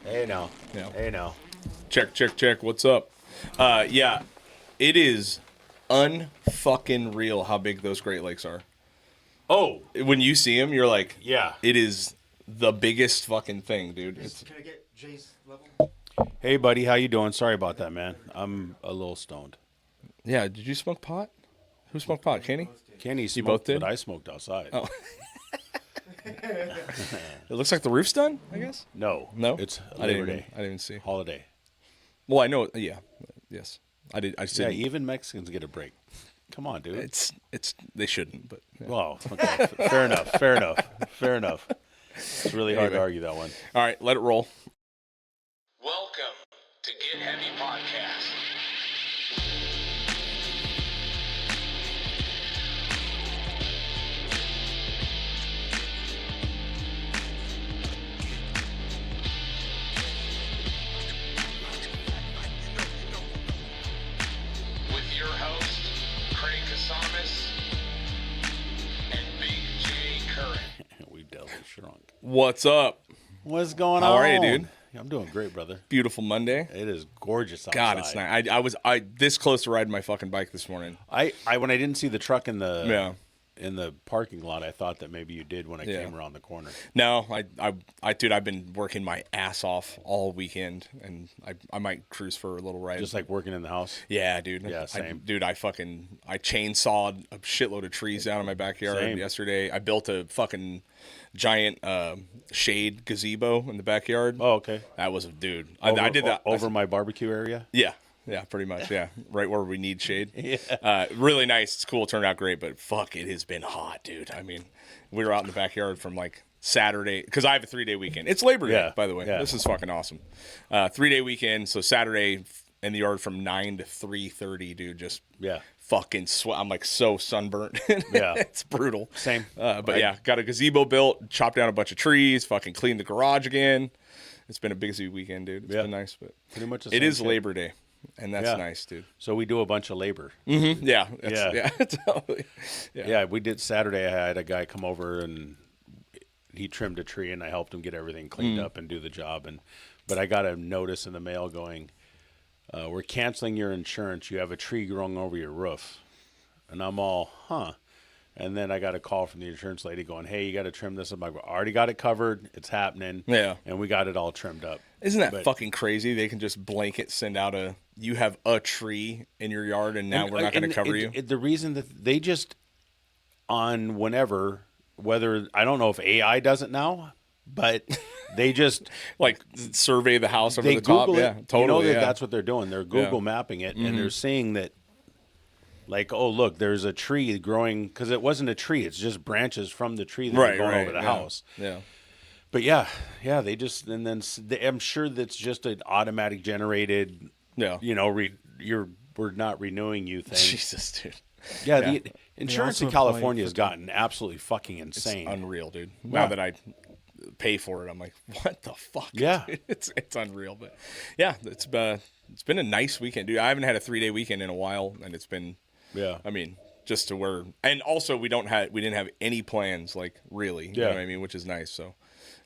Hey now. Yeah. Hey now. Check. What's up? Yeah, it is unfucking real how big those Great Lakes are. Oh, When you see them, you're like, yeah. it is the biggest fucking thing, dude. It's Can I get Jay's level? Hey buddy, how you doing? Sorry about that, man. I'm a little stoned. yeah. Did you smoke pot? Who smoked pot? Kenny? Kenny both smoked, did? but I smoked outside. Oh. It looks like the roof's done. I guess. No. No, It's I Labor didn't. Day. I didn't even see. Holiday. Well, I know. Yeah. Yes. I did. I Yeah, said even Mexicans get a break. Come on, dude. it's. They shouldn't. But yeah. Well, okay. Fair enough. It's really hard to argue that one. All right, let it roll. Welcome to Get Heavy Podcast. With your host, Craig Casamas and Big J Curran. We definitely shrunk. What's up? What's going How on? are you, dude? I'm doing great, brother. Beautiful Monday. It is gorgeous outside. God, it's nice. I was this close to riding my fucking bike this morning. I when I didn't see the truck in the Yeah. in the parking lot, I thought that maybe you did when I Yeah. came around the corner. No, dude, I've been working my ass off all weekend, and I might cruise for a little ride. Just like working in the house. Yeah, dude. Yeah, same. I chainsawed a shitload of trees down in my backyard Same. yesterday. I built a fucking giant shade gazebo in the backyard. Oh, okay. That was a dude. I did that over my barbecue area. Yeah, pretty much. Yeah, right where we need shade. Yeah, really nice. It's cool. It turned out great, but fuck, it has been hot, dude. I mean, we were out in the backyard from like Saturday because I have a 3-day weekend. It's Labor Day, Yeah, by the way. yeah. This is fucking awesome. 3-day weekend. So Saturday in the yard from 9 to 3:30, dude. Just Yeah. fucking sweat. I'm like so sunburnt. Yeah. It's brutal. Same. But yeah, got a gazebo built, chopped down a bunch of trees, fucking cleaned the garage again. It's been a busy weekend, dude. It's been nice, but Pretty much the it same is shit. Labor Day, and that's Yeah. nice, dude. So we do a bunch of labor. Yeah, Yeah. totally. Yeah, we did Saturday. I had a guy come over and he trimmed a tree, and I helped him get everything cleaned up and do the job. But I got a notice in the mail going, "We're canceling your insurance. You have a tree growing over your roof." And I'm all, huh. And then I got a call from the insurance lady going, "Hey, you got to trim this." I'm like, "I already got it covered. It's happening." Yeah. And we got it all trimmed up. Isn't that But- fucking crazy? They can just blanket send out you have a tree in your yard, and now we're not going to cover you. The reason that they just on whether I don't know if AI does it now, but they just Like survey the house over they the top. Google it. Yeah, totally. You know that yeah. that's what they're doing. They're Google mapping it, and they're seeing that, like, oh look, there's a tree growing because it wasn't a tree; it's just branches from the tree that are going over the yeah. house. Yeah. But yeah, they just and then I'm sure that's just an automatic generated. Yeah. You know, we're not renewing you thing. Jesus, dude. Yeah, Yeah. the insurance also in California has gotten absolutely fucking insane. Unreal, dude. Wow. Now that I pay for it, I'm like, what the fuck? Yeah. it's unreal. But yeah, it's been a nice weekend, dude. I haven't had a 3-day weekend in a while, and it's been. Yeah. I mean, just to where, and also we didn't have any plans, like really. You know Yeah. what I mean? Which is nice. So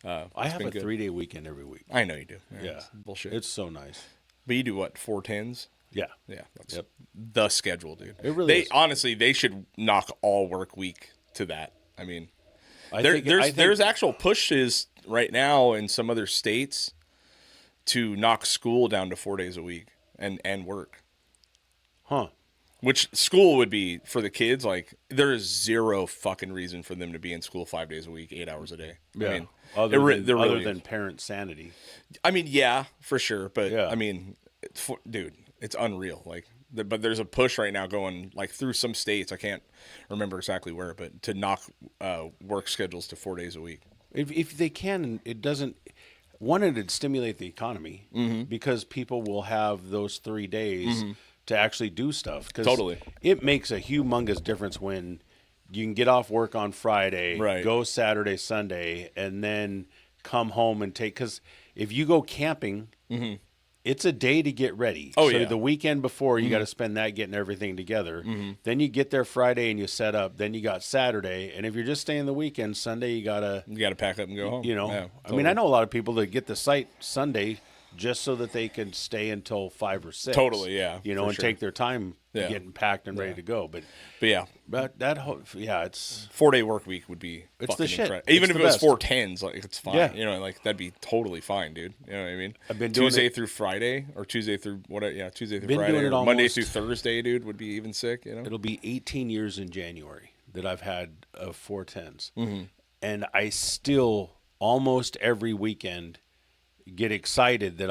I have been a good. 3-day weekend every week. I know you do. Yeah. It's bullshit. It's so nice. But you do what? 410s? Yeah. Yeah, that's Yep. the schedule, dude. It really is. Honestly, they should knock all work week to that. I mean, I think there's actual pushes right now in some other states to knock school down to 4 days a week and work. Huh. Which school would be for the kids, like there is zero fucking reason for them to be in school 5 days a week, 8 hours a day. Yeah. I mean, Other than parent sanity. I mean, yeah, for sure. But Yeah. I mean, dude, it's unreal. Like, but there's a push right now going like through some states. I can't remember exactly where, but to knock work schedules to 4 days a week. If they can, it doesn't. One, it'd stimulate the economy because people will have those 3 days to actually do stuff. 'Cause Totally. It makes a humongous difference when you can get off work on Friday, Right. go Saturday, Sunday, and then come home and take. Because if you go camping it's a day to get ready. Oh, so yeah. the weekend before, you got to spend that getting everything together. Then you get there Friday and you set up. Then you got Saturday. And if you're just staying the weekend, Sunday, you got to pack up and go home. You know, Yeah, I mean, I know a lot of people that get the site Sunday just so that they can stay until 5 or 6. Totally, yeah, You know, for and sure. take their time Yeah. getting packed and ready to go. But yeah, But that whole, it's 4-day work week would be It's fucking the shit. incredible. Even It's if the it was best. 4 10s, like it's fine. Yeah. You know, like that'd be totally fine, dude. You know what I mean? I've been doing Tuesday it- through Friday or Tuesday through Tuesday through Been Friday doing or it Monday almost- through Thursday, dude, would be even sick. You know? it'll be 18 years in January that I've had 410s. Mm-hmm. And I still almost every weekend get excited that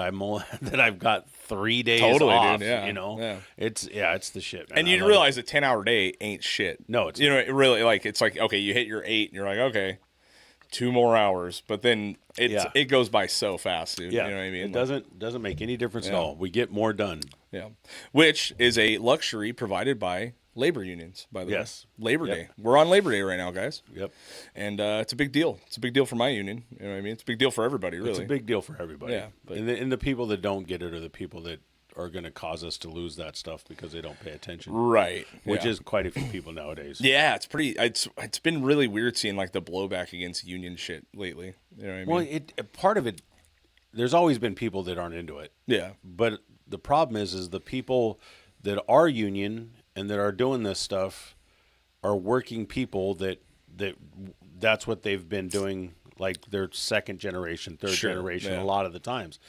that I've got 3 days Totally, off. dude, yeah, You know, yeah. it's the shit. Man. And I you love realize a 10-hour day ain't shit. No, it's you know, it really like it's like okay, you hit your 8 and you're like okay, 2 more hours, but then it goes by so fast, dude. it. Yeah, You know what I mean? It Like, doesn't make any difference at Yeah. all. We get more done. yeah, which is a luxury provided by labor unions, by the Yes. way. Labor Yep. Day. We're on Labor Day right now, guys. Yep, And it's a big deal. It's a big deal for my union. You know what I mean? It's a big deal for everybody, really. it's a big deal for everybody. Yeah, but- and the people that don't get it are the people that are going to cause us to lose that stuff because they don't pay attention. Right. Which yeah. is quite a few people nowadays. Yeah, it's pretty. It's been really weird seeing like the blowback against union shit lately. You know what I mean? Well, part of it, there's always been people that aren't into it. yeah. But the problem is the people that are union and that are doing this stuff are working people that's what they've been doing, like their second generation, third Sure, generation, yeah. a lot of the times.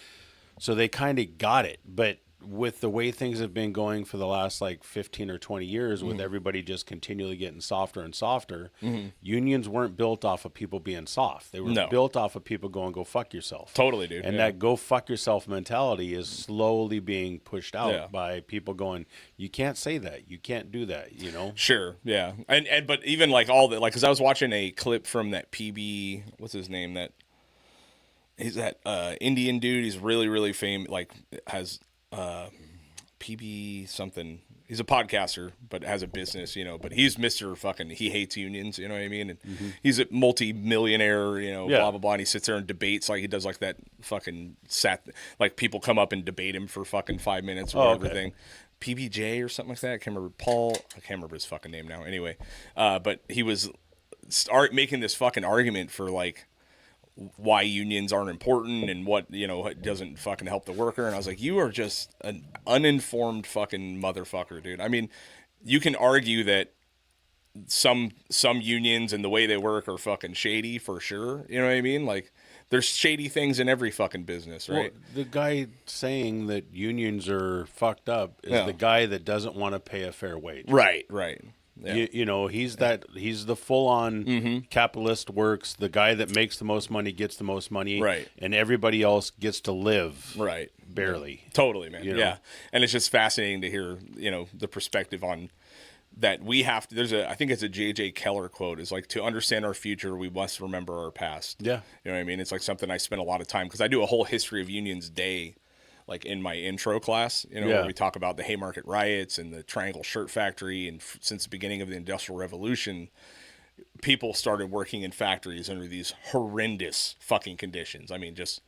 So they kind of got it. But with the way things have been going for the last like 15 or 20 years, with everybody just continually getting softer and softer, unions weren't built off of people being soft. They were No. built off of people going, go fuck yourself. Totally, dude. And yeah. that go fuck yourself mentality is slowly being pushed out Yeah. by people going, you can't say that. You can't do that, you know? Sure, yeah, and but even like all that, like, because I was watching a clip from that PB, what's his name? He's that Indian dude. He's really, really famous. Like has PB something. He's a podcaster, but has a business, you know. But he's Mr. Fucking. He hates unions, you know what I mean? And he's a multi-millionaire, you know, Yeah. blah blah blah. And he sits there and debates like he does like that fucking like people come up and debate him for fucking 5 minutes or okay. everything. PBJ or something like that. I can't remember Paul. I can't remember his fucking name now. Anyway, but he was making this fucking argument for like why unions aren't important and what, you know, it doesn't fucking help the worker. And I was like, you are just an uninformed fucking motherfucker, dude. I mean, you can argue that some unions and the way they work are fucking shady for sure. You know what I mean? Like there's shady things in every fucking business, right? Well, the guy saying that unions are fucked up is Yeah. the guy that doesn't want to pay a fair wage. Right. Yeah. You know, he's the full-on capitalist works. The guy that makes the most money gets the most money. Right. And everybody else gets to live. Right. Barely. Totally, man. You know? Yeah. And it's just fascinating to hear, you know, the perspective on that we have to, I think it's a J.J. Keller quote, is like, to understand our future, we must remember our past. Yeah. You know what I mean? It's like something I spend a lot of time, because I do a whole history of unions day, like in my intro class, you know, Yeah. where we talk about the Haymarket riots and the Triangle Shirt Factory. And since the beginning of the Industrial Revolution, people started working in factories under these horrendous fucking conditions. I mean, just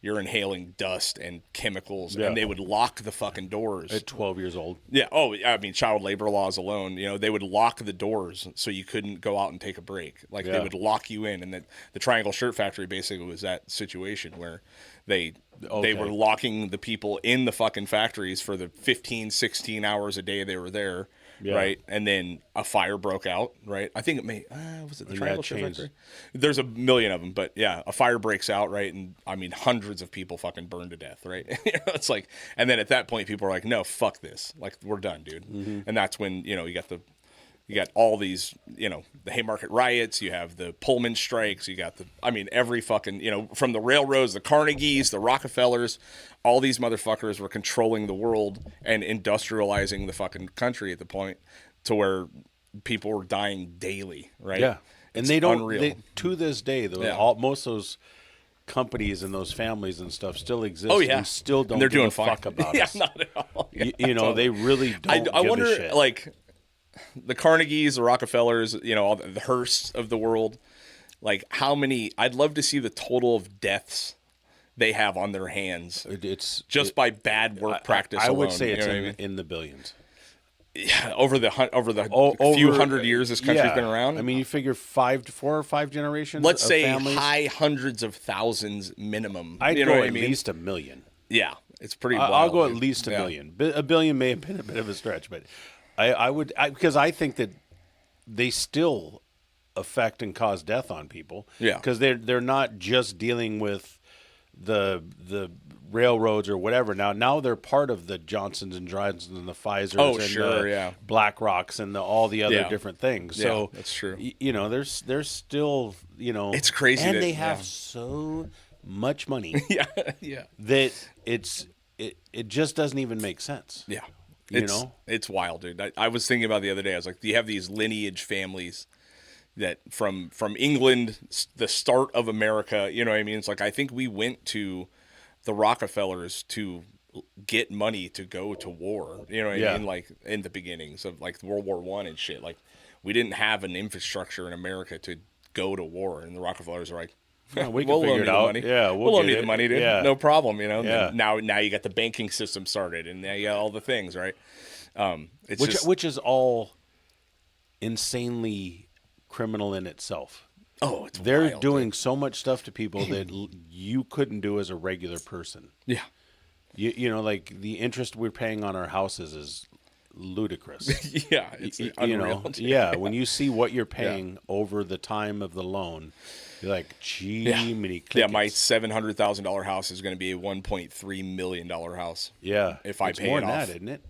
you're inhaling dust and chemicals, Yeah. and they would lock the fucking doors. At 12 years old. Yeah. Oh, I mean, child labor laws alone, you know, they would lock the doors so you couldn't go out and take a break. Like they Yeah. would lock you in. And the Triangle Shirt Factory basically was that situation where they were locking the people in the fucking factories for the 15, 16 hours a day they were there. Yeah. Right. And then a fire broke out. Right. I think it was it the And Triangle that Shirt changed. Factory? There's a million of them, but yeah, a fire breaks out. Right. And I mean, hundreds of people fucking burned to death. Right. You know, it's like, and then at that point, people are like, no, fuck this. Like, we're done, dude. And that's when, you know, you got all these, you know, the Haymarket riots, you have the Pullman strikes, you got every fucking, you know, from the railroads, the Carnegies, the Rockefellers, all these motherfuckers were controlling the world and industrializing the fucking country at the point to where people were dying daily, right? Yeah. And It's they don't, unreal. to this day, though, Yeah. most of those companies and those families and stuff still exist. Oh yeah, And still don't and they're give doing a fine. fuck about Yeah, us. not at all. Yeah, You know, totally. they really don't I give wonder, a shit. like, the Carnegies, the Rockefellers, you know, all the Hearsts of the world, like, how many, I'd love to see the total of deaths they have on their hands It's just by bad work practice I alone. would say you it's know what I mean? in the billions. Yeah, over the Over few hundred years this country's yeah. been around. I mean, you figure 4 or 5 generations. Let's of say families. high hundreds of thousands minimum. I'd you know go what at I mean? least 1 million. Yeah, it's pretty wild. I'll go at dude. least a Yeah. million. A billion may have been a bit of a stretch, but I would because I think that they still affect and cause death on people. Yeah. because they're not just dealing with the railroads or whatever. Now they're part of the Johnsons and Johnsons and the Pfizers Oh, and sure, the yeah. Black Rocks and all the other Yeah. different things. Yeah, So that's true. You know, there's still, you know, It's crazy and that- they have yeah. so much money Yeah, yeah, that it just doesn't even make sense. yeah. You know? It's wild, dude. I was thinking about it the other day. I was like, you have these lineage families that from England, the start of America. You know what I mean? It's like I think we went to the Rockefellers to get money to go to war. You know what Yeah. I mean? Like in the beginnings of like World War I and shit. Like we didn't have an infrastructure in America to go to war, and the Rockefellers are like, Yeah, we can we'll figure loan it you the out. money. Yeah, we'll loan get you the it. money, dude. Yeah. No problem. You know. Yeah. Now you got the banking system started, and now you got all the things, right? It's just, Which is all insanely criminal in itself. oh, it's They're wild, doing dude. so much stuff to people that you couldn't do as a regular person. Yeah. You know, like the interest we're paying on our houses is ludicrous. Yeah, it's You unreal. know, yeah. When you see what you're paying over the time of the loan, you're like, gee, many Yeah, my crickets. $700,000 house is going to be a $1.3 million house. Yeah, if I it's pay more it than off. that, isn't it?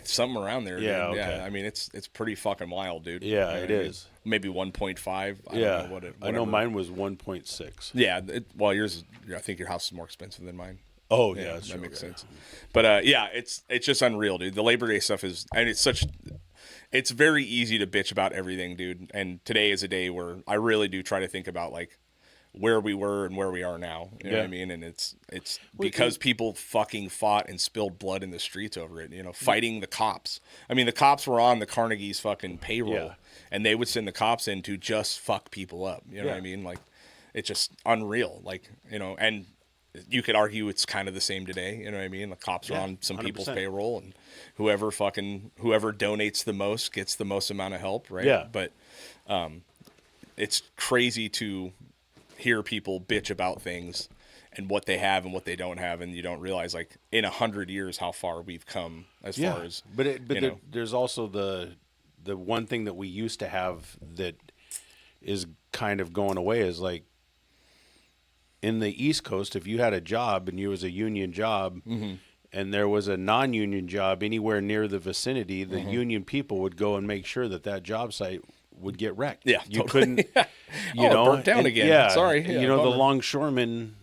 Something around there. Yeah, dude. okay. Yeah. I mean, it's pretty fucking wild, dude. Yeah, You know it what I mean? is. Maybe 1.5. I Yeah, don't know what it, I know whatever. mine was 1.6. Yeah, well, yours. I think your house is more expensive than mine. Oh yeah, Yeah, that's that true, makes okay. sense. But yeah, it's just unreal, dude. The Labor Day stuff is, and it's very easy to bitch about everything, dude. And today is a day where I really do try to think about like where we were and where we are now. You know what I mean? And it's because people fucking fought and spilled blood in the streets over it. You know, fighting the cops. I mean, the cops were on the Carnegie's fucking payroll, Yeah. and they would send the cops in to just fuck people up. You know what I Yeah. mean? Like, it's just unreal. Like, you know, and you could argue it's kind of the same today. You know what I mean? The cops are on some people's 100%. payroll, and whoever donates the most gets the most amount of help, right? Yeah. But it's crazy to hear people bitch about things and what they have and what they don't have, and you don't realize, like, in 100 years how far we've come as far as there's also the one thing that we used to have that is kind of going away is like in the East Coast, if you had a job and you was a union job and there was a non-union job anywhere near the vicinity, the union people would go and make sure that job site would get wrecked. Yeah, you totally. couldn't, you It know, burnt down and- again. Yeah, Sorry. Yeah, you know, bummer. the longshoremen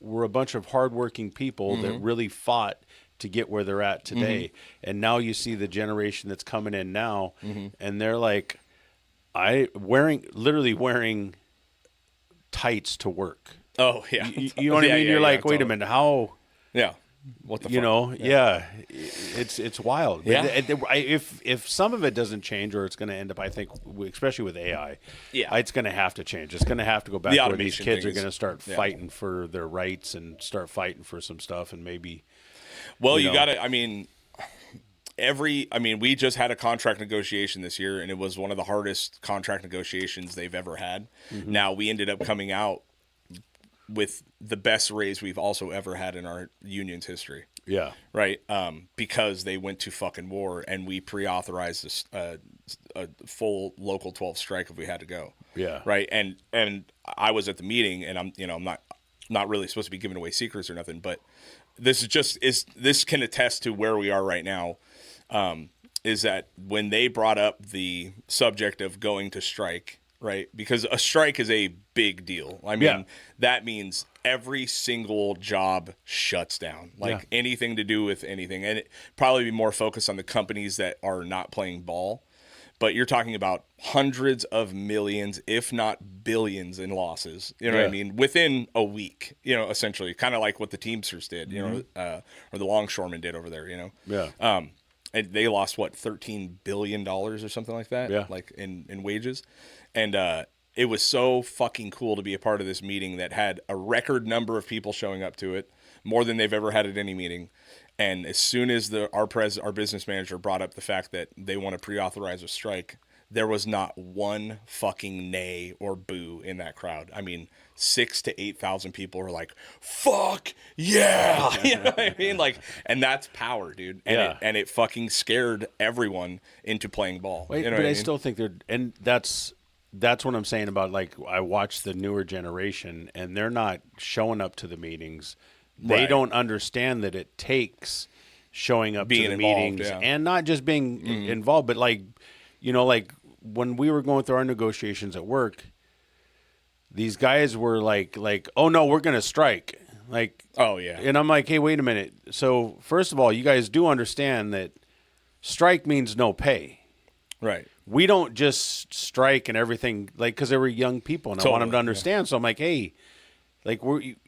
were a bunch of hardworking people that really fought to get where they're at today. And now you see the generation that's coming in now, and they're like, literally wearing tights to work. Oh yeah, You know what I mean? You're like, wait a minute, how? Yeah, what the fuck? You know, it's wild. Yeah. If some of it doesn't change, or it's going to end up, I think, especially with AI, it's going to have to change. It's going to have to go back The to where these automation kids are things. going to start Yeah. fighting for their rights and start fighting for some stuff, and maybe. Well, you you know. got to. I mean, we just had a contract negotiation this year, and it was one of the hardest contract negotiations they've ever had. Now we ended up coming out with the best raise we've also ever had in our union's history. Yeah. Right, because they went to fucking war, and we pre-authorized a full local 12 strike if we had to go. Yeah. Right, and I was at the meeting, and I'm not really supposed to be giving away secrets or nothing, but this this can attest to where we are right now. Is that when they brought up the subject of going to strike, right? Because a strike is a big deal. I mean, that means every single job shuts down, like anything to do with anything. And it probably be more focused on the companies that are not playing ball. But you're talking about hundreds of millions, if not billions in losses, you know what I mean? Within a week, you know, essentially, kind of like what the Teamsters did, you know, or the longshoremen did over there, you know? Yeah. And they lost, what, $13 billion or something like that? Yeah. Like in wages. And it was so fucking cool to be a part of this meeting that had a record number of people showing up to it, more than they've ever had at any meeting. And as soon as our business manager brought up the fact that they want to pre-authorize a strike, there was not one fucking nay or boo in that crowd. I mean, 6,000 to 8,000 people were like, "Fuck yeah!" You know what I mean? Like, and that's power, dude. And it fucking scared everyone into playing ball. Wait, you know but what I mean? still think and that's what I'm saying about, like, I watch the newer generation and they're not showing up to the meetings. They Right. don't understand that it takes showing up Being to the involved, meetings yeah. and not just being involved, but like, like when we were going through our negotiations at work, these guys were like, "Oh no, we're going to strike." Like, Oh yeah. and I'm like, "Hey, wait a minute." So first of all, you guys do understand that strike means no pay. Right. We don't just strike and everything, like, because they were young people and I want them to Totally, understand. So I'm like, hey, like,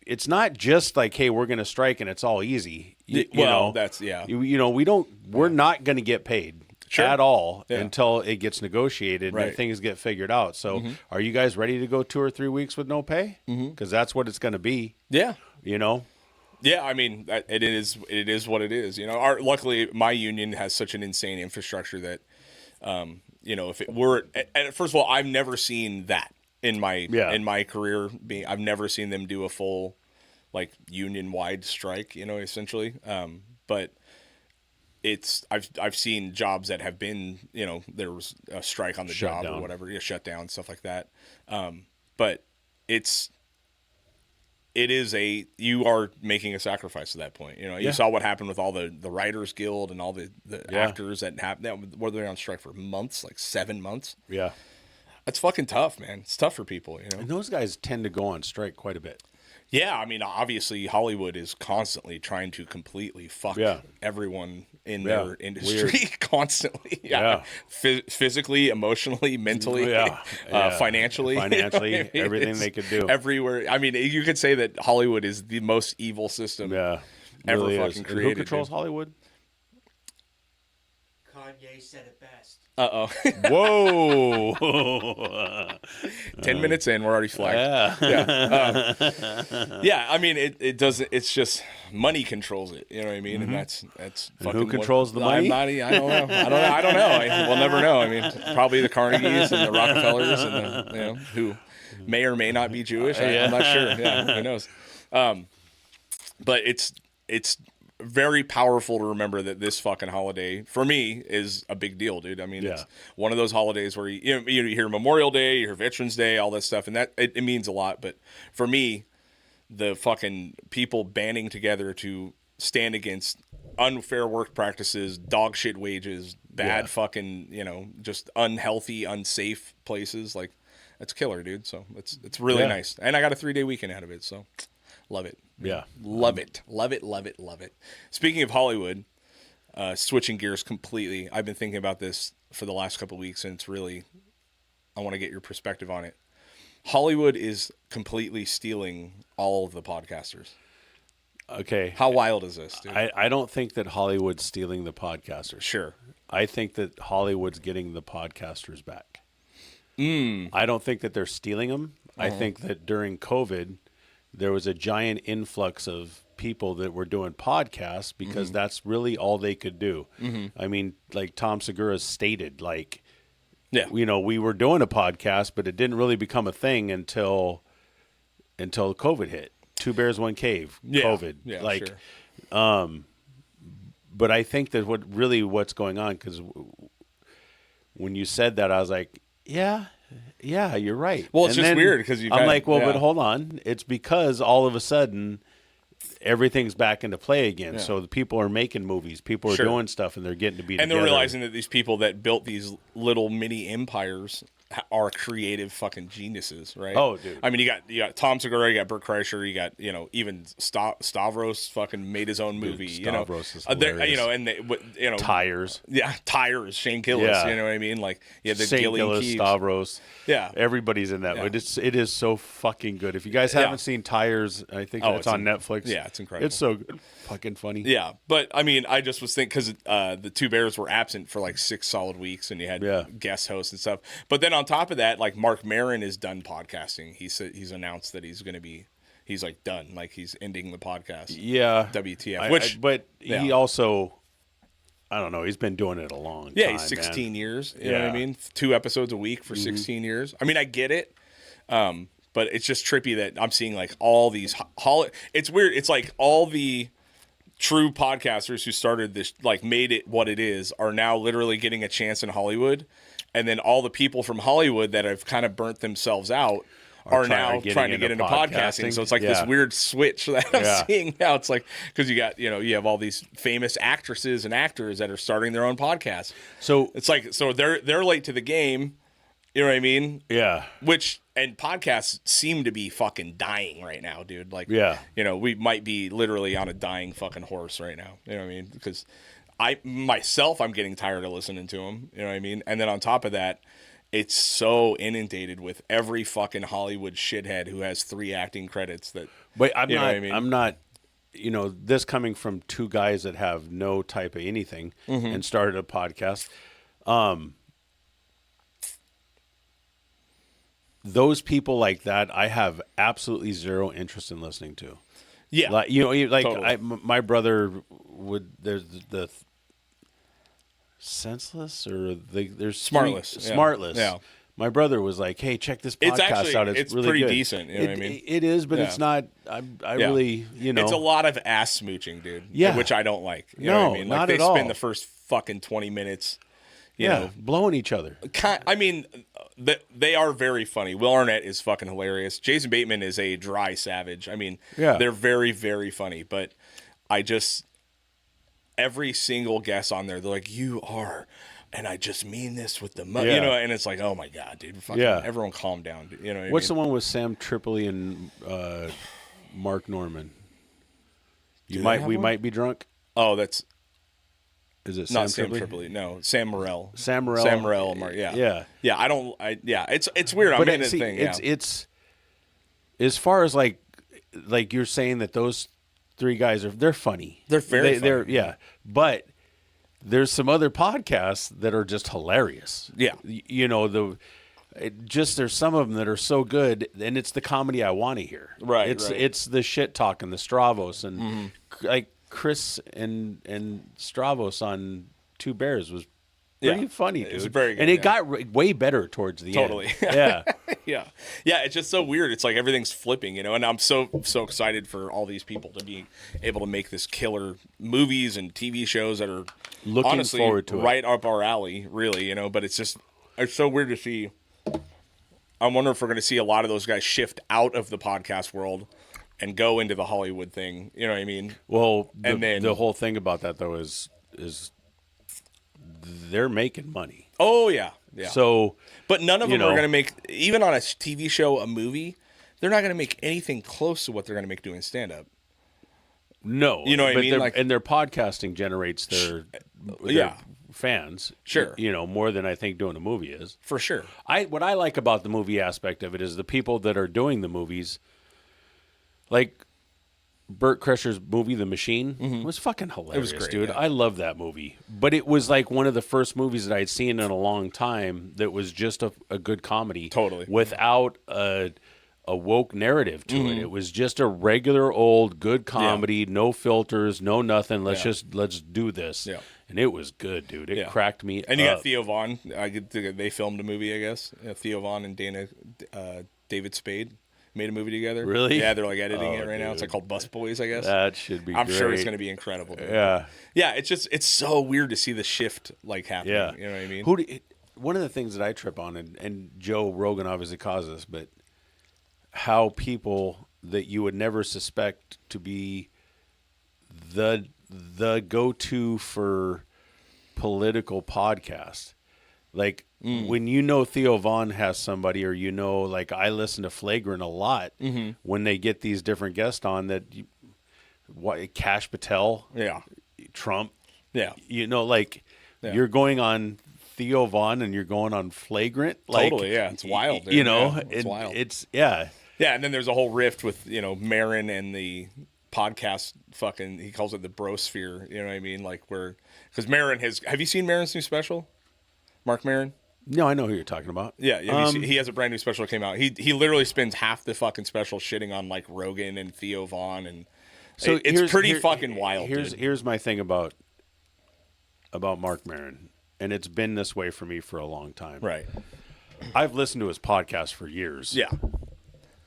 it's not just like, hey, we're going to strike and it's all easy. You Well, know, that's yeah. we're not going to get paid Sure. at all Yeah. until it gets negotiated Right. and things get figured out. So are you guys ready to go 2 or 3 weeks with no pay? Because that's what it's going to be, Yeah. Yeah, I mean, it is what it is. Luckily, my union has such an insane infrastructure that, if it were, and first of all, I've never seen that in my career. I've never seen them do a full, like, union wide strike. Essentially, but I've seen jobs that have been, there was a strike on the Shut job down. or whatever, shut down, stuff like that. But you are making a sacrifice at that point. You saw what happened with all the Writers Guild and all the actors that happened. Were they on strike for months, like 7 months? yeah. That's fucking tough, man. It's tough for people, And those guys tend to go on strike quite a bit. Yeah, I mean, obviously Hollywood is constantly trying to completely fuck everyone in their industry constantly. Yeah. Physically, emotionally, mentally, financially. Financially, everything they could do. Everywhere. I mean, you could say that Hollywood is the most evil system Yeah. ever Really is. fucking And created. who controls dude. Hollywood? Kanye said it best. Uh-oh. Whoa. 10 minutes in, we're already flagged. Yeah. I mean, it doesn't. It's just money controls it. You know what I mean? And that's fucking who controls the money? I don't know. We'll never know. I mean, probably the Carnegies and the Rockefellers and the who may or may not be Jewish. I'm not sure. Yeah, who knows? But it's very powerful to remember that this fucking holiday for me is a big deal, dude. I mean, it's one of those holidays where you hear Memorial Day, you hear Veterans Day, all that stuff, and that it means a lot. But for me, the fucking people banding together to stand against unfair work practices, dog shit wages, bad fucking, just unhealthy, unsafe places, like, that's killer, dude. So it's really nice. And I got a 3-day weekend out of it, so love it. Yeah. Love it. Speaking of Hollywood, switching gears completely, I've been thinking about this for the last couple of weeks, and it's really, I want to get your perspective on it. Hollywood is completely stealing all of the podcasters. Okay. How wild is this, dude? I don't think that Hollywood's stealing the podcasters. Sure. I think that Hollywood's getting the podcasters back. I don't think that they're stealing them. I think that during COVID, there was a giant influx of people that were doing podcasts because that's really all they could do. I mean, like Tom Segura stated, like, we were doing a podcast, but it didn't really become a thing until COVID hit. 2 Bears, 1 Cave, COVID. Yeah, like, sure. But I think that what's going on, because when you said that, I was like, yeah, you're right. Well, it's And just then weird because I'm like, but hold on. It's because all of a sudden everything's back into play again. Yeah. So the people are making movies, people are doing stuff, and they're getting to be and together. they're realizing that these people that built these little mini empires are creative fucking geniuses, right? Oh, dude. I mean, you got Tom Segura, you got Burt Kreischer, you got even Stavros fucking made his own movie. Stavros is and Tires. Yeah, Tires. Shane Gillis. Yeah. You know what I mean? Like, the St. Gillian Gillis, Keeves. Stavros. Yeah. Everybody's in that. Yeah. But it is so fucking good. If you guys haven't seen Tires, I think it's on Netflix. Yeah, it's incredible. It's so good. Fucking funny. Yeah, but I mean, I just was thinking because the 2 Bears were absent for like 6 solid weeks, and you had guest hosts and stuff. But then on top of that, like Mark Maron is done podcasting. He's announced that he's like done, like he's ending the podcast. Yeah. WTF? But yeah. he also, I don't know, he's been doing it a long time. Yeah, he's 16 years. You know what I mean? 2 episodes a week for 16 years. I mean, I get it. But it's just trippy that I'm seeing like all these it's weird. It's like all the true podcasters who started this, like made it what it is, are now literally getting a chance in Hollywood. And then all the people from Hollywood that have kind of burnt themselves out are now trying to get into podcasting. So it's like this weird switch that I'm seeing now. It's like, because you have all these famous actresses and actors that are starting their own podcast. So it's like, so they're late to the game. You know what I mean? Yeah. And podcasts seem to be fucking dying right now, dude. Like, we might be literally on a dying fucking horse right now. You know what I mean? Because I'm getting tired of listening to them. You know what I mean? And then on top of that, it's so inundated with every fucking Hollywood shithead who has 3 acting credits that. But I'm not, this coming from 2 guys that have no type of anything and started a podcast. Those people like that, I have absolutely zero interest in listening to. Yeah, like totally. My brother would. There's the senseless or there's Smartless. Smartless. Yeah. My brother was like, "Hey, check this podcast out. It's really pretty good. decent." You know what I mean? It is, but it's not. I really, It's a lot of ass smooching, dude. Yeah, which I don't like. You know what I mean? Like not they at all. spend the first fucking 20 minutes. You know, blowing each other. I mean, they are very funny. Will Arnett is fucking hilarious. Jason Bateman is a dry savage. I mean, they're very, very funny. But every single guest on there, they're like, "You are," and I just mean this with the and it's like, oh my god, dude, fucking everyone calm down. Dude. You know what's the one with Sam Tripoli and Mark Norman? We might be drunk. Oh, that's. Is it not Sam Tripoli? No, Sam Morril. Sam Morril. Yeah. It's weird. But I'm in the thing. It's as far as like you're saying that those 3 guys they're funny. They're very funny. But there's some other podcasts that are just hilarious. Yeah. There's some of them that are so good, and it's the comedy I want to hear. Right. It's the shit talk and the Stravos and like Chris and Stravos on Two Bears was pretty funny, dude. It was very good, and it got way better towards the end. Totally. Yeah. Yeah. It's just so weird. It's like everything's flipping, and I'm so excited for all these people to be able to make this killer movies and TV shows that are looking forward to right up our alley, really, but it's so weird to see. I wonder if we're going to see a lot of those guys shift out of the podcast world and go into the Hollywood thing. You know what I mean? Well, the whole thing about that, though, is they're making money. Oh, yeah. Yeah. So, but none of them are going to make, even on a TV show, a movie, they're not going to make anything close to what they're going to make doing stand-up. No. You know what I mean? And their podcasting generates their fans. Sure. More than I think doing a movie is. For sure. What I like about the movie aspect of it is the people that are doing the movies, like Burt Kreischer's movie, The Machine, was fucking hilarious. It was great, dude. Yeah. I love that movie. But it was like one of the first movies that I'd seen in a long time that was just a good comedy. Totally. Without a woke narrative to it. It was just a regular old good comedy, no filters, no nothing. Let's do this. Yeah. And it was good, dude. It cracked me And you up. got Theo Vaughn. They filmed a movie, I guess. Theo Vaughn and David Spade made a movie together. Really? Yeah, they're like editing it right now. It's like called Bus Boys, I guess. That should be I'm great. sure it's going to be incredible. Dude. Yeah. Yeah, it's so weird to see the shift like happening. Yeah. You know what I mean? One of the things that I trip on, and Joe Rogan obviously caused this, but how people that you would never suspect to be the go-to for political podcast. Like when Theo Vaughn has somebody, or like I listen to Flagrant a lot when they get these different guests on that. Cash Patel, Trump, you're going on Theo Vaughn and you're going on Flagrant. Totally, it's wild. Dude. It's wild. Yeah, and then there's a whole rift with Maron and the podcast. Fucking, he calls it the brosphere. You know what I mean? Like because Maron have you seen Maron's new special? Mark Maron? No, I know who you're talking about. Yeah, he has a brand new special that came out. He literally spends half the fucking special shitting on like Rogan and Theo Vaughn, and So it's pretty fucking wild. Here's my thing about Mark Maron, and it's been this way for me for a long time. Right. I've listened to his podcast for years. Yeah.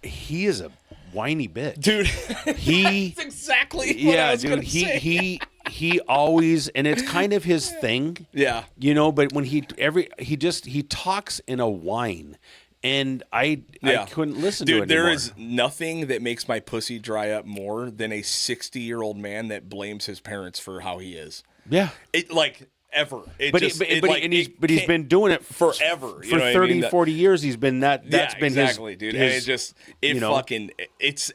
He is a whiny bitch, Dude. He That's exactly what I was gonna say. He always, and it's kind of his thing. Yeah. You know, but when he talks in a whine, and I couldn't listen to it Dude, there anymore. is nothing that makes my pussy dry up more than a 60-year-old man that blames his parents for how he is. Yeah. It like ever. He's been doing it forever. For 30, 40 years he's been that's been exactly, his, dude. his,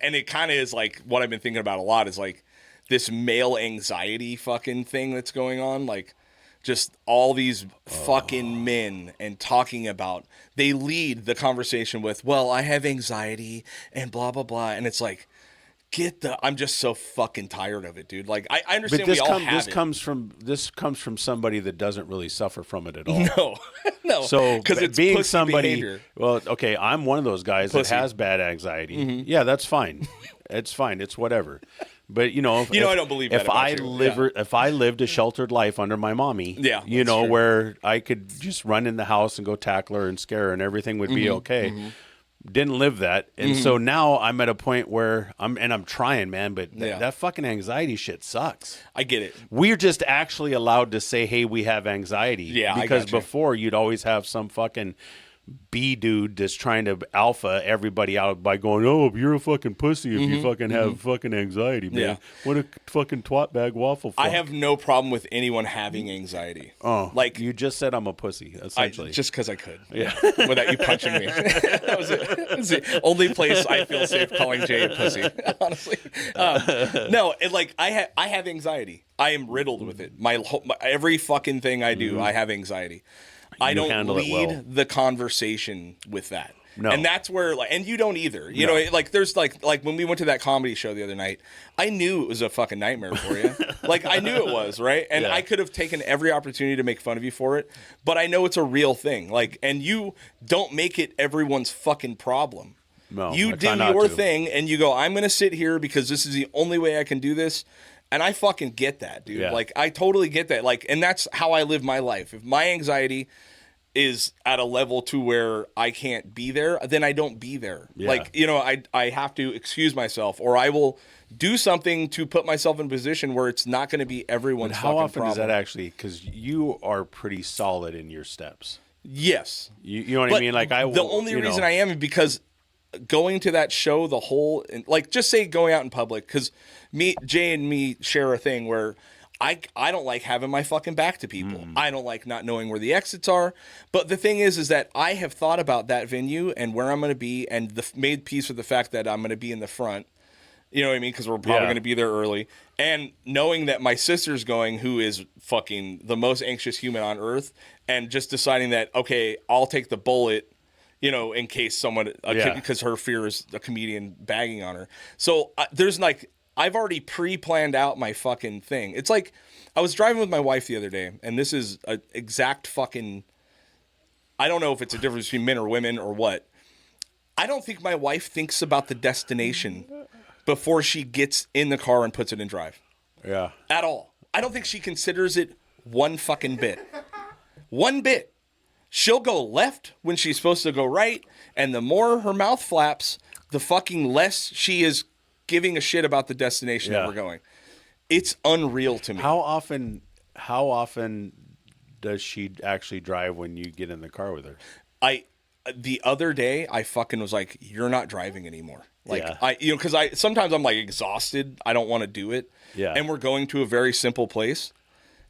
and it kind of is like what I've been thinking about a lot is like this male anxiety fucking thing that's going on, like just all these fucking men and talking about, they lead the conversation with, well, I have anxiety and blah blah blah, and it's like, I'm just so fucking tired of it, dude. Like I understand we all have it. This comes from somebody that doesn't really suffer from it at all. No. So because it's being somebody, behavior. well, okay, I'm one of those guys that has bad anxiety. Mm-hmm. Yeah, that's fine. It's fine. It's whatever. But I don't believe that if I lived a sheltered life under my mommy, true. where I could just run in the house and go tackle her and scare her and everything would be okay. Mm-hmm. Didn't live that, and so now I'm at a point where I'm trying, man, but that fucking anxiety shit sucks. I get it. We're just actually allowed to say, hey, we have anxiety. Yeah, because before you'd always have some fucking B dude that's trying to alpha everybody out by going, oh, you're a fucking pussy if you fucking have fucking anxiety, man. Yeah. What a fucking twat bag waffle fuck. I have no problem with anyone having anxiety. Oh, like you just said I'm a pussy, essentially. Just because I could. Yeah. Without you punching me. That was it. That's the only place I feel safe calling Jay a pussy, honestly. No, I have anxiety. I am riddled with it. My every fucking thing I do, I have anxiety. I don't lead the conversation with that. No. And that's where, and you don't either. You know, there's like when we went to that comedy show the other night, I knew it was a fucking nightmare for you. I knew it was, right? And I could have taken every opportunity to make fun of you for it, but I know it's a real thing. And you don't make it everyone's fucking problem. No, you do your thing, and you go, I'm going to sit here because this is the only way I can do this. And I fucking get that, dude. Yeah. I totally get that. And that's how I live my life. If my anxiety is at a level to where I can't be there, then I don't be there. Yeah. I have to excuse myself, or I will do something to put myself in a position where it's not going to be everyone's fucking problem. How often is that actually? Because you are pretty solid in your steps. Yes. You know what I mean? The only reason I am is because going to that show, just say going out in public, because Jay and me share a thing where I don't like having my fucking back to people. I don't like not knowing where the exits are. But the thing is that I have thought about that venue and where I'm going to be, and made peace with the fact that I'm going to be in the front. You know what I mean? Because we're probably going to be there early. And knowing that my sister's going, who is fucking the most anxious human on earth, and just deciding that, okay, I'll take the bullet, in case someone, because her fear is a comedian bagging on her. So there's I've already pre-planned out my fucking thing. It's like I was driving with my wife the other day, and this is an exact fucking, I don't know if it's a difference between men or women or what. I don't think my wife thinks about the destination before she gets in the car and puts it in drive. Yeah. At all. I don't think she considers it one fucking bit. One bit. She'll go left when she's supposed to go right, and the more her mouth flaps, the fucking less she is giving a shit about the destination that we're going. It's unreal to me. How often does she actually drive when you get in the car with her? The other day I fucking was like, you're not driving anymore. Because sometimes I'm exhausted. I don't want to do it. Yeah. And we're going to a very simple place.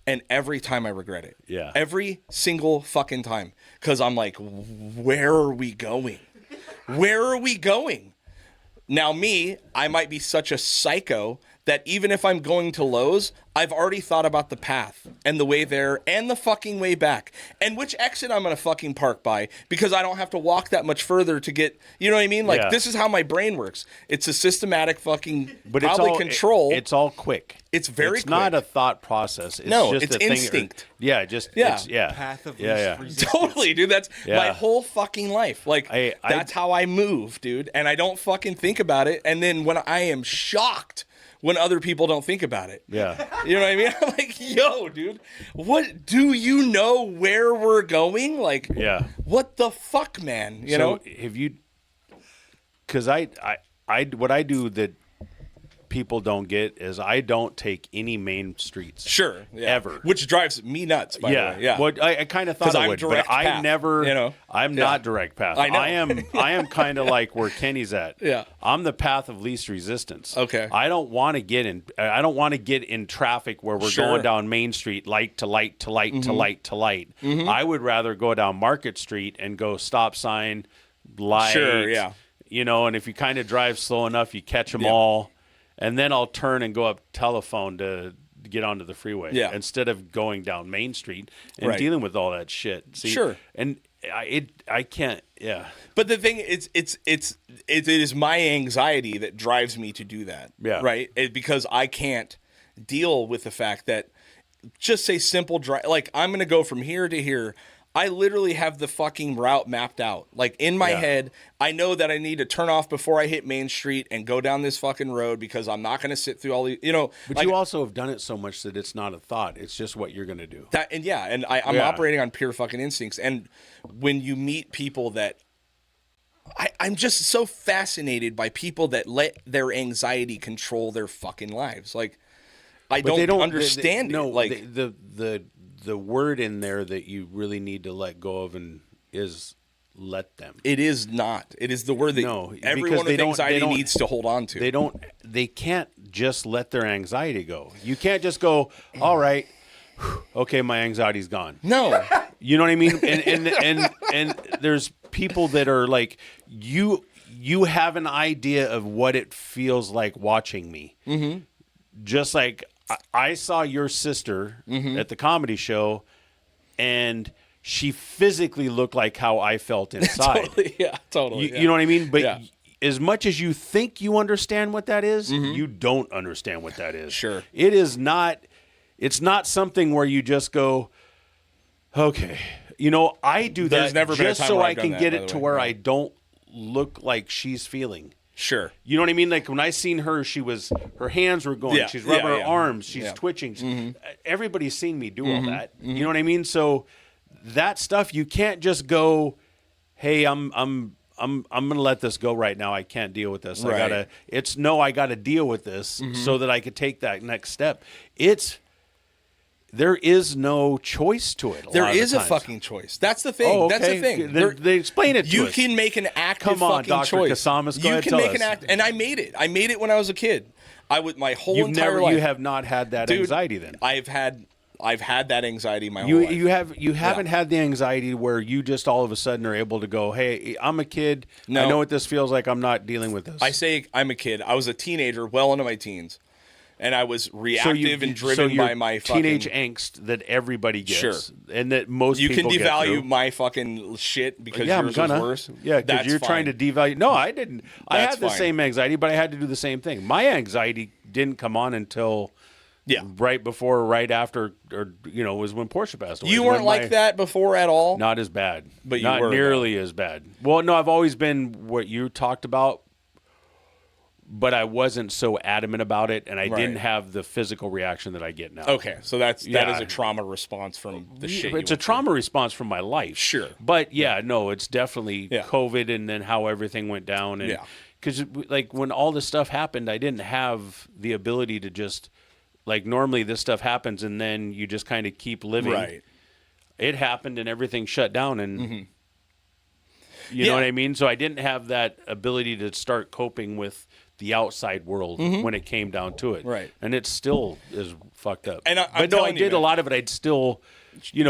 And every time I regret it. Yeah. Every single fucking time. Because I'm like, where are we going? Where are we going? Now I might be such a psycho that even if I'm going to Lowe's, I've already thought about the path and the way there and the fucking way back and which exit I'm going to fucking park by because I don't have to walk that much further to get, you know what I mean? Like, Yeah. this is how my brain works. It's a systematic fucking But probably control. It's all quick. It's very It's not quick. a thought process. It's No, just it's a thing. instinct. Yeah, Yeah. It's, yeah. Path of yeah. resistance. Totally, dude. That's Yeah. my whole fucking life. Like, that's how I move, dude. And I don't fucking think about it. And then when I am shocked when other people don't think about it. Yeah. You know what I mean? I'm like, yo, dude, what, do you know where we're going? Like, Yeah. what the fuck, man? You know? Have you? Because what I do that people don't get is I don't take any main streets. Sure. Yeah. Ever. Which drives me nuts, by the way. Yeah. Well, I kind of thought 'Cause I I'm would, direct but I path, never. you know? I'm Yeah. not direct path. I know. I am kind of like where Kenny's at. Yeah. I'm the path of least resistance. Okay. I don't want to get in. I don't want to get in traffic where we're Sure. going down Main Street, light to light to light to light to light. I would rather go down Market Street and go stop sign, light. Sure, yeah. You know, and if you kind of drive slow enough, you catch them Yeah. all. And then I'll turn and go up telephone to get onto the freeway. Yeah. Instead of going down Main Street and Right. dealing with all that shit. See, Sure. And I can't. Yeah. But the thing is, it is my anxiety that drives me to do that. Yeah. Right. Because I can't deal with the fact that, just say simple drive. Like, I'm going to go from here to here. I literally have the fucking route mapped out. Like, in my head, I know that I need to turn off before I hit Main Street and go down this fucking road because I'm not going to sit through all the, you know. But like, you also have done it so much that it's not a thought. It's just what you're going to do. that, and yeah, and I'm Yeah. operating on pure fucking instincts. And when you meet people that, I'm just so fascinated by people that let their anxiety control their fucking lives. Like, I But they don't understand it. No, Like, the word in there that you really need to let go of and is let them. it is not. It is the word that No, because everyone they with don't- anxiety they don't- needs to hold on to. They can't just let their anxiety go. You can't just go, all right, okay, my anxiety's gone. No. You know what I mean? And there's people that are like, you have an idea of what it feels like watching me. Mm-hmm. Just like I saw your sister at the comedy show, and she physically looked like how I felt inside. Totally. Yeah, totally. You know what I mean? But Yeah. as much as you think you understand what that is, you don't understand what that is. Sure. It is not, it's not something where you just go, okay. You know, I do There's that never been a just time so where I I've done can that, get by it the to way. where Yeah. I don't look like she's feeling. Sure. You know what I mean? Like when I seen her, her hands were going. Yeah, She's rubbing yeah, her yeah. arms. She's Yeah. twitching. Everybody's seen me do all that. You know what I mean? So that stuff, you can't just go, "Hey, I'm gonna let this go right now. I can't deal with this. Right. I gotta deal with this so that I could take that next step." There is no choice to it. There lot of the is a times. fucking choice. That's the thing. Oh, That's the okay. thing. Then they explain it to You us. can make an active Come on, fucking Dr. choice. Kasamas, go you ahead, can tell make us. an act, and I made it. I made it when I was a kid. My whole You've entire never, life. you have not had that Dude, anxiety then. I've had that anxiety my whole life. You haven't had the anxiety where you just all of a sudden are able to go, hey, I'm a kid. No. I know what this feels like. I'm not dealing with this. I say I'm a kid. I was a teenager, well into my teens, and I was reactive and driven you're by my fucking teenage angst that everybody gets, Sure. and that most You can people get devalue through. my fucking shit because Yeah, I'm yours gonna. was worse. Yeah, because That's you're fine. trying to devalue. No, I didn't. I That's had the fine. same anxiety, but I had to do the same thing. My anxiety didn't come on until right before, right after, or was when Portia passed away. You It's weren't when like that before at all. Not as bad, But you not were, nearly as bad. Well, no, I've always been what you talked about, but I wasn't so adamant about it, and I didn't have the physical reaction that I get now. Okay, so that Yeah. is a trauma response from the shit. It's you a trauma response from my life. Sure. But no, it's definitely Yeah. COVID and then how everything went down. And Yeah. because like when all this stuff happened, I didn't have the ability to just like normally this stuff happens and then you just kind of keep living. Right. It happened and everything shut down and you Yeah. know what I mean? So I didn't have that ability to start coping with the outside world when it came down to it. Right. And it still is fucked up. And I'm but no, I telling you, did a man. lot of it. I'd still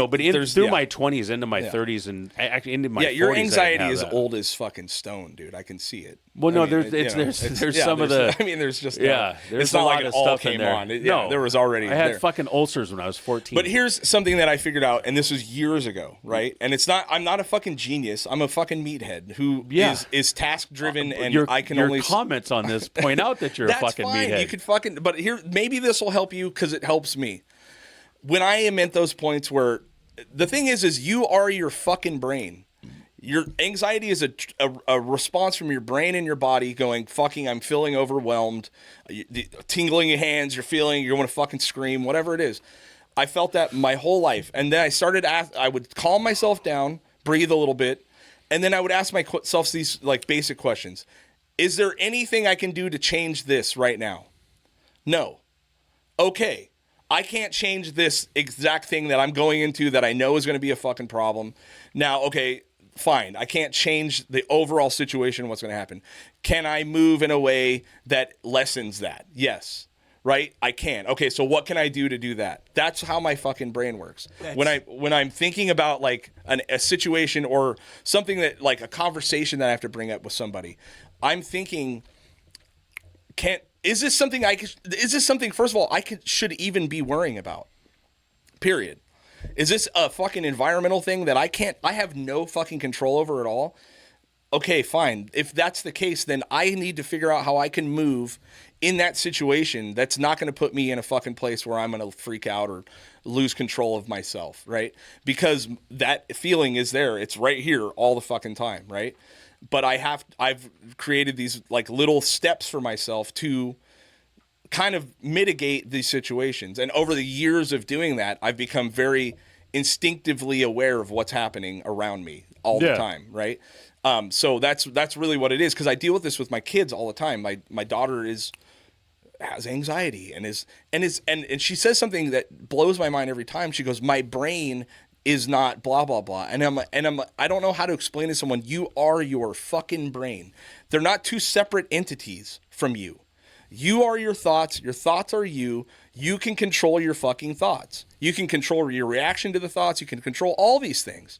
but through yeah. my 20s into my 30s and actually into my 40s, your I didn't anxiety have is that. old as fucking stone, dude. I can see it. Well, no, I mean, there's some of the. I mean, there's just there's it's a not lot like of it all stuff in came there. on. No, There was already. I had there. fucking ulcers when I was 14. But here's something that I figured out, and this was years ago, right? And it's not. I'm not a fucking genius. I'm a fucking meathead who is task driven, and I can your only comments on this point out that you're a fucking fine. meathead. You could fucking. But here, maybe this will help you because it helps me. When I am at those points where the thing is you are your fucking brain. Your anxiety is a response from your brain and your body going, fucking, I'm feeling overwhelmed, tingling your hands, you're want to fucking scream, whatever it is. I felt that my whole life. And then I would calm myself down, breathe a little bit, and then I would ask myself these like basic questions. Is there anything I can do to change this right now? No. Okay. I can't change this exact thing that I'm going into that I know is going to be a fucking problem. Now, okay, fine. I can't change the overall situation, what's going to happen. Can I move in a way that lessens that? Yes. Right? I can. Okay, so what can I do to do that? That's how my fucking brain works. When I'm thinking about like a situation or something that like a conversation that I have to bring up with somebody, I'm thinking, is this something first of all I should even be worrying about? Period. Is this a fucking environmental thing that I have no fucking control over at all? Okay, fine. If that's the case, then I need to figure out how I can move in that situation that's not going to put me in a fucking place where I'm going to freak out or lose control of myself, right? Because that feeling is there. It's right here all the fucking time, right? But I've created these like little steps for myself to kind of mitigate these situations. And over the years of doing that, I've become very instinctively aware of what's happening around me all the time, right? So that's really what it is, because I deal with this with my kids all the time. My daughter has anxiety and she says something that blows my mind every time. She goes, "My brain is not blah blah blah," and I don't know how to explain to someone. You are your fucking brain. They're not two separate entities from you. You are your thoughts. Your thoughts are you. You can control your fucking thoughts. You can control your reaction to the thoughts. You can control all these things.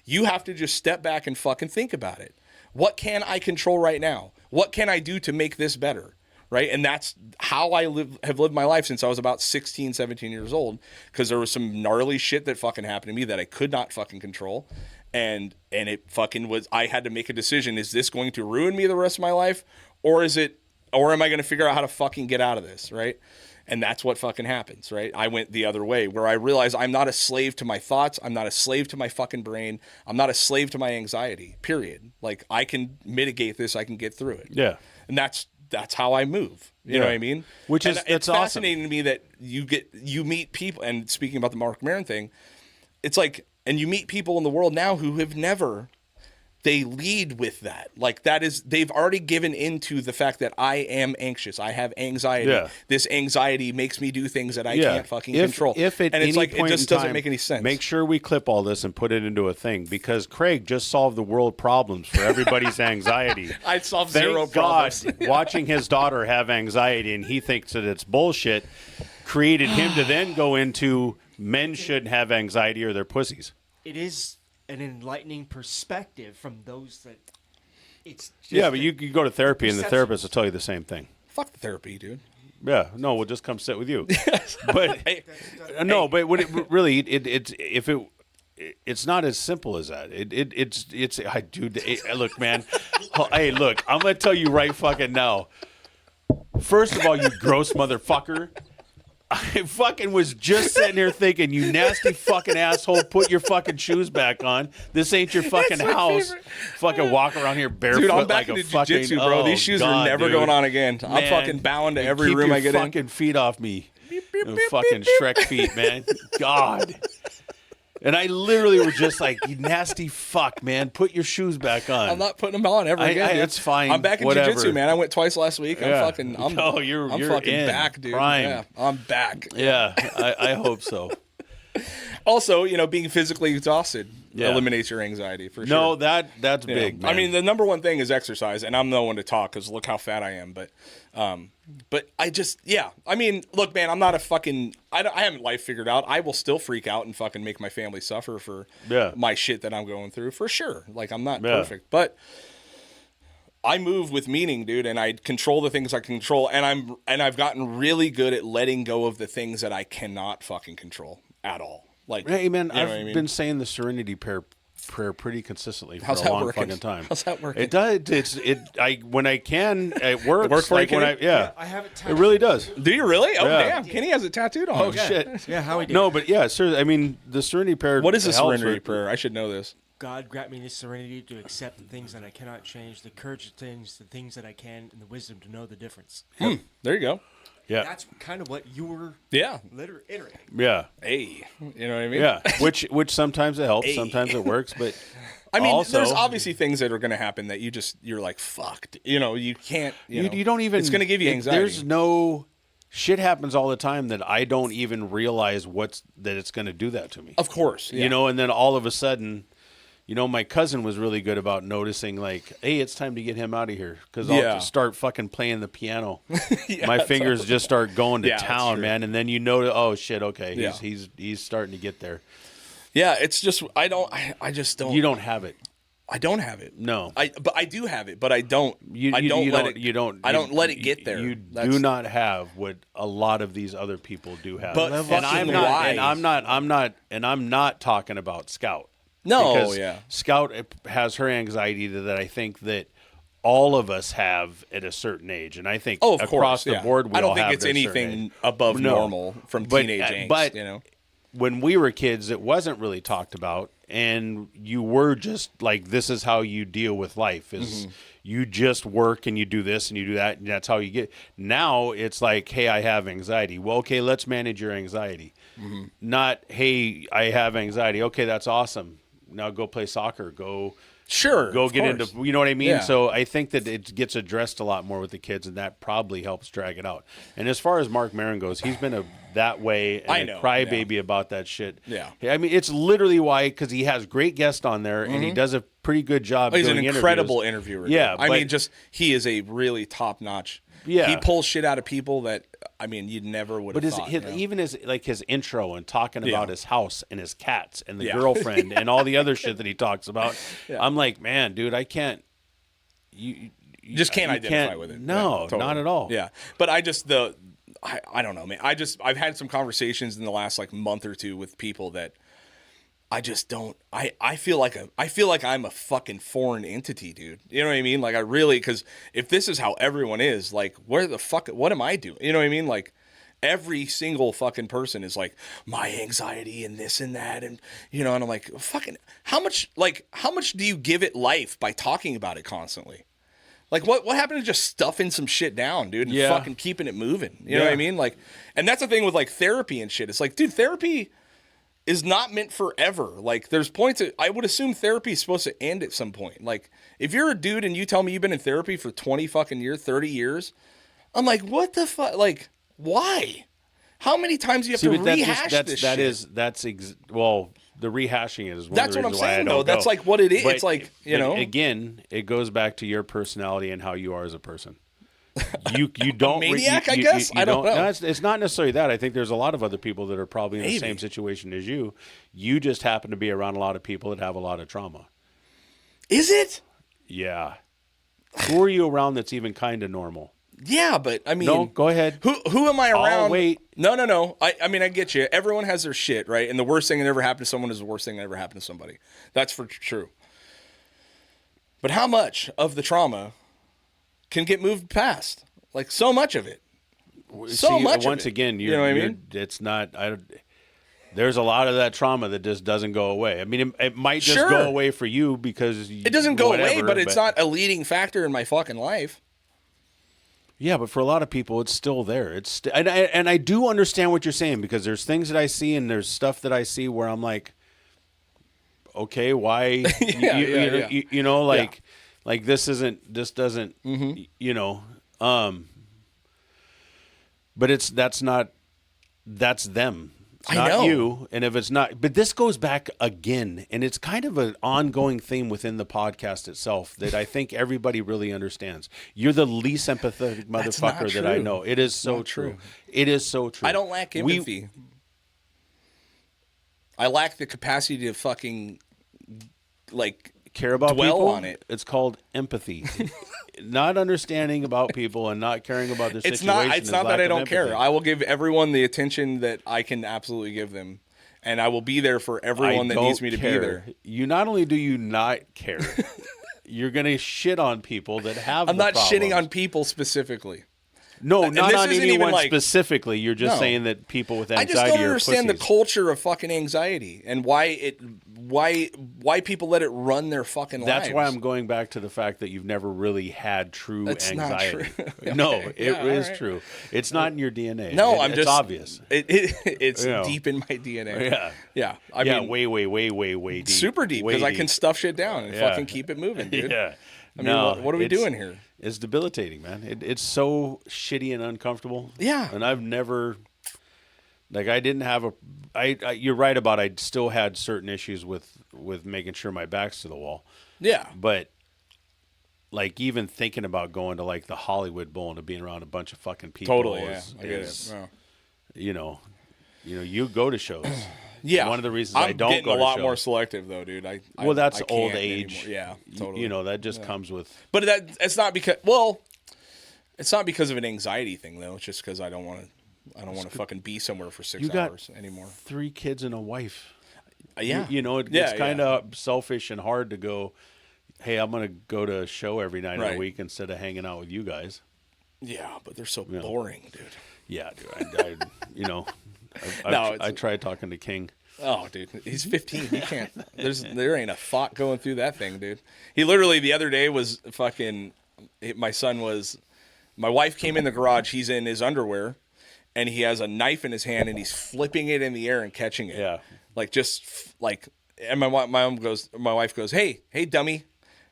You have to just step back and fucking think about it. What can I control right now? What can I do to make this better? Right? And that's how I have lived my life since I was about 16, 17 years old, because there was some gnarly shit that fucking happened to me that I could not fucking control. And it fucking was, I had to make a decision. Is this going to ruin me the rest of my life? Or am I going to figure out how to fucking get out of this? Right? And that's what fucking happens, right? I went the other way, where I realized I'm not a slave to my thoughts. I'm not a slave to my fucking brain. I'm not a slave to my anxiety, period. Like, I can mitigate this. I can get through it. Yeah. And that's how I move. You know what I mean? It's awesome. fascinating to me that you meet people, and speaking about the Mark Maron thing, it's like, and you meet people in the world now who have never, they lead with that. Like, that is, they've already given into the fact that I am anxious. I have anxiety. Yeah. This anxiety makes me do things that I can't fucking control. If at and any it's like, point it just in doesn't time, make any sense. Make sure we clip all this and put it into a thing, because Craig just solved the world problems for everybody's anxiety. I solved Thank zero God, problems. watching his daughter have anxiety and he thinks that it's bullshit created him to then go into men shouldn't have anxiety or they're pussies. It is an enlightening perspective from those that it's just Yeah, but you go to therapy and the perception. therapist will tell you the same thing. Fuck the therapy, dude. Yeah, no, we'll just come sit with you. But no, but what it really it's not as simple as that. Look, man. Hey, look, I'm gonna tell you right fucking now. First of all, you gross motherfucker. I fucking was just sitting here thinking, you nasty fucking asshole, put your fucking shoes back on. This ain't your fucking house. favorite. Fucking walk around here barefoot Dude, I'm back like a into fucking jiu-jitsu, bro. oh, These shoes God, are never dude. going on again. I'm Man, fucking bowing to every keep room your I get in. fucking feet off me. Them fucking Shrek feet, man. God. And I literally was just like, you nasty fuck, man. Put your shoes back on. I'm not putting them on ever again. It's fine. I'm back in whatever. jiu-jitsu, man. I went twice last week. Yeah. I'm You're fucking in. back, dude. Prime. Yeah, I'm back. Yeah, I hope so. Also, being physically exhausted, eliminates your anxiety for sure. No, that's You big. know? I Man. mean, the number one thing is exercise, and I'm no one to talk because look how fat I am. But I just, I mean, look, man, I'm not a fucking. I haven't life figured out. I will still freak out and fucking make my family suffer for my shit that I'm going through for sure. Like I'm not perfect, but I move with meaning, dude, and I control the things I control, and I've gotten really good at letting go of the things that I cannot fucking control at all. Like, hey, man, you know I've what I mean? been saying the Serenity prayer pretty consistently for How's a that long working? fucking time. How's that working? It does. When I can, it works. work for you, like when Kenny? I have it it really does. Do you really? Oh, Yeah. damn. Kenny has it tattooed on. Oh him. shit. Yeah, how we do. No, but yeah, sir. I mean, the Serenity prayer. What is a helps serenity with- prayer? I should know this. God, grant me the serenity to accept the things that I cannot change, the courage to change the things that I can, and the wisdom to know the difference. There you go. Yeah, That's kind of what you were Yeah. iterating. yeah, Hey, you know what I mean? yeah. Which sometimes it helps, sometimes it works, but I mean, also, there's obviously things that are going to happen that you're like, fucked. You know, you can't. You don't even. It's going to give you anxiety. There's no shit happens all the time that I don't even realize that it's going to do that to me. Of course, yeah. You know, and then all of a sudden, you know, my cousin was really good about noticing, like, hey, it's time to get him out of here because I'll Yeah. just start fucking playing the piano. Yeah, my that's fingers just start going to Yeah, that's town, true. man, and then you know, oh shit, okay, Yeah. he's starting to get there. Yeah, it's just I just don't. You don't have it. I don't have it. No. but I do have it, but I don't. You I don't let don't, it. you don't. I don't let it get there. You That's- do not have what a lot of these other people do have. But and fucking why? I'm not talking about Scout. No, Because yeah. Scout has her anxiety that I think that all of us have at a certain age, and I think Oh, of across course, the yeah. board we I don't all think have it's at a certain anything age. above No. normal from But- teenage angst. but- you know. When we were kids, it wasn't really talked about, and you were just like, this is how you deal with life, is you just work and you do this and you do that, and that's how you get. Now it's like, hey, I have anxiety. Well, okay, let's manage your anxiety. Not, hey, I have anxiety. Okay, that's awesome. Now go play soccer. Go Sure. go of get course. into, you know what I mean? Yeah. So I think that it gets addressed a lot more with the kids, and that probably helps drag it out. And as far as Mark Maron goes, he's been that way and I know, a crybaby about that shit. Yeah. I mean, it's literally why, because he has great guests on there, and he does a pretty good job. Oh, he's an doing incredible interviews. interviewer. Yeah, dude. I but- mean, just he is a really top notch. Yeah. he pulls shit out of people that I mean you never would have But thought. even his intro and talking Yeah. about his house and his cats and the Yeah. girlfriend and all the other shit that he talks about, Yeah. I'm like, man, dude, I can't. You just can't you identify can't- with it. No, Yeah, totally. not at all. Yeah, but I don't know, man. I've had some conversations in the last like month or two with people that I just don't. I feel like I'm a fucking foreign entity, dude. You know what I mean? Like I really, because if this is how everyone is, like where the fuck? What am I doing? You know what I mean? Like every single fucking person is like my anxiety and this and that, and you know, and I'm like fucking how much do you give it life by talking about it constantly? Like what happened to just stuffing some shit down, dude, and Yeah. fucking keeping it moving? You know what I Yeah. mean? Like, and that's the thing with like therapy and shit. It's like, dude, therapy is not meant forever. Like, there's points that I would assume therapy is supposed to end at some point. Like, if you're a dude and you tell me you've been in therapy for 20 fucking years, 30 years, I'm like, what the fuck? Like, why? How many times do you have to rehash this shit? Well, the rehashing is one That's of the what I'm reasons why I saying, don't though. That's go. like what it is. But- It's like, you but know. again, it goes back to your personality and how you are as a person. You don't maniac, I guess? I don't know. No, it's not necessarily that. I think there's a lot of other people that are probably in the Maybe. same situation as you. You just happen to be around a lot of people that have a lot of trauma. Is it? Yeah. Who are you around that's even kind of normal? Yeah, but I mean, No, go ahead. Who am I around? wait. No. I mean, I get you. Everyone has their shit, right? And the worst thing that ever happened to someone is the worst thing that ever happened to somebody. That's for true. But how much of the trauma can get moved past? Like so much of it. So much of Once it. again, You know what I mean? It's not. There's a lot of that trauma that just doesn't go away. I mean, it might just Sure. go away for you because It doesn't go away, but it's not a leading factor in my fucking life. Yeah, but for a lot of people, it's still there. And I do understand what you're saying, because there's things that I see and there's stuff that I see where I'm like, okay, why? Yeah. You know, like this doesn't, Mm-hmm. you know, but that's them. it's I not know. you, and if it's not, but this goes back again, and it's kind of an ongoing theme within the podcast itself that I think everybody really understands. You're the least empathetic That's not motherfucker that I true. know. It is so not true. true. It is so true. I don't lack empathy. I lack the capacity to fucking like care about dwell people on it. It's called empathy. Not understanding about people and not caring about their It's situation. not. It's is not lack that I of don't empathy. care. I will give everyone the attention that I can absolutely give them, and I will be there for everyone that needs me to be there. You not only do you not care, you're gonna shit on people that have. I'm the not shitting problems. on people specifically. No, and not this on isn't even anyone like- specifically. You're just No. saying that people with I anxiety just don't are understand the pussies. culture of fucking anxiety and why people let it run their fucking lives. That's why I'm going back to the fact that you've never really had true That's not anxiety. true. No, Okay. it Yeah, is all right. true. It's not in your DNA. No, It's just obvious. It's You know. deep in my DNA. Yeah. yeah. I Yeah, mean, way deep. super deep Way because I can deep. stuff shit down and Yeah. fucking keep it moving, dude. Yeah. I mean, what are we doing here? It's debilitating, man. It's so shitty and uncomfortable. Yeah. And I've never, like, I didn't have a. You're right about. I still had certain issues with making sure my back's to the wall. Yeah. But like even thinking about going to like the Hollywood Bowl and to being around a bunch of fucking people. Totally. Yeah. is, I get is, it. Yeah. You go to shows. Yeah. One of the reasons I'm I don't getting go a to lot shows. more selective though, dude. Well, that's I old can't age. anymore. Yeah. Totally. That just comes with. But it's not because it's not because of an anxiety thing though. It's just because I don't want to fucking be somewhere for 6 You got hours anymore. 3 kids and a wife. Yeah. It gets kind of selfish and hard to go, hey, I'm going to go to a show every night of Right. the week instead of hanging out with you guys. Yeah, but they're so boring, dude. Yeah, dude. I tried talking to King. Oh, dude, he's 15. You can't. There ain't a thought going through that thing, dude. He literally the other day was fucking. My wife came in the garage. He's in his underwear, and he has a knife in his hand, and he's flipping it in the air and catching it. Yeah. And my wife goes, hey, dummy,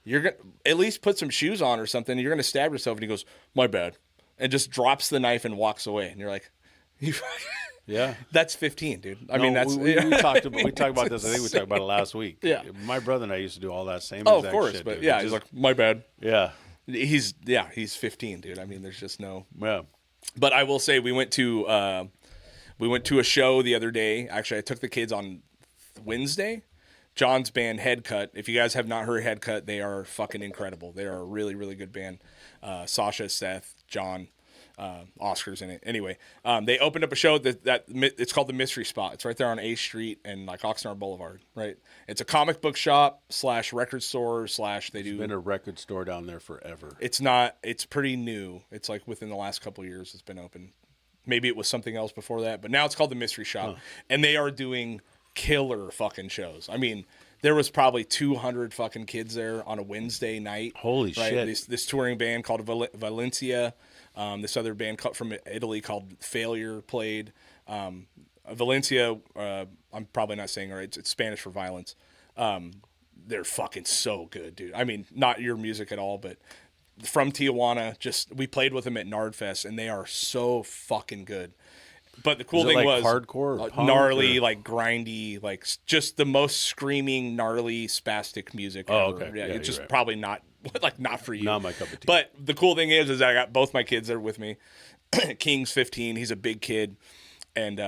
you're gonna at least put some shoes on or something. You're gonna stab yourself. And he goes, my bad, and just drops the knife and walks away. And you're like, Yeah. that's 15, dude. I No, mean, that's we talked about this. I think we talked about it last week. Yeah. My brother and I used to do all that same oh, of exact course, shit, but dude. yeah, It he's just- like, my bad. yeah. He's 15, dude. I mean, there's just no. Yeah. But I will say we went to a show the other day. Actually, I took the kids on Wednesday. John's band Headcut. If you guys have not heard Headcut, they are fucking incredible. They are a really, really good band. Sasha, Seth, John, Oscar's in it. Anyway, they opened up a show that it's called the Mystery Spot. It's right there on A Street and like Oxnard Boulevard. Right. It's a comic book shop / record store / they do. Been a record store down there forever. It's not. It's pretty new. It's like within the last couple of years it's been open. Maybe it was something else before that, but now it's called the Mystery Shop, and they are doing killer fucking shows. I mean, there was probably 200 fucking kids there on a Wednesday night. Holy shit. This touring band called Valencia, this other band from Italy called Failure played. Valencia, I'm probably not saying it right. It's Spanish for violence. They're fucking so good, dude. I mean, not your music at all, but from Tijuana, we played with them at Nardfest, and they are so fucking good. But the cool Is it thing like was hardcore or punk gnarly, or- like grindy, like just the most screaming, gnarly, spastic music. Oh, ever. okay. Yeah, Yeah, it's you're just right. probably not for you. Not my cup of tea. But the cool thing is I got both my kids there with me. King's 15. He's a big kid, and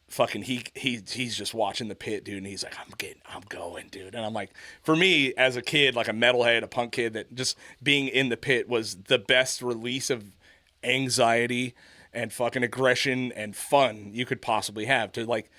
fucking he's just watching the pit, dude. And he's like, I'm going, dude. And I'm like, for me as a kid, like a metalhead, a punk kid, that just being in the pit was the best release of anxiety and fucking aggression and fun you could possibly have. To like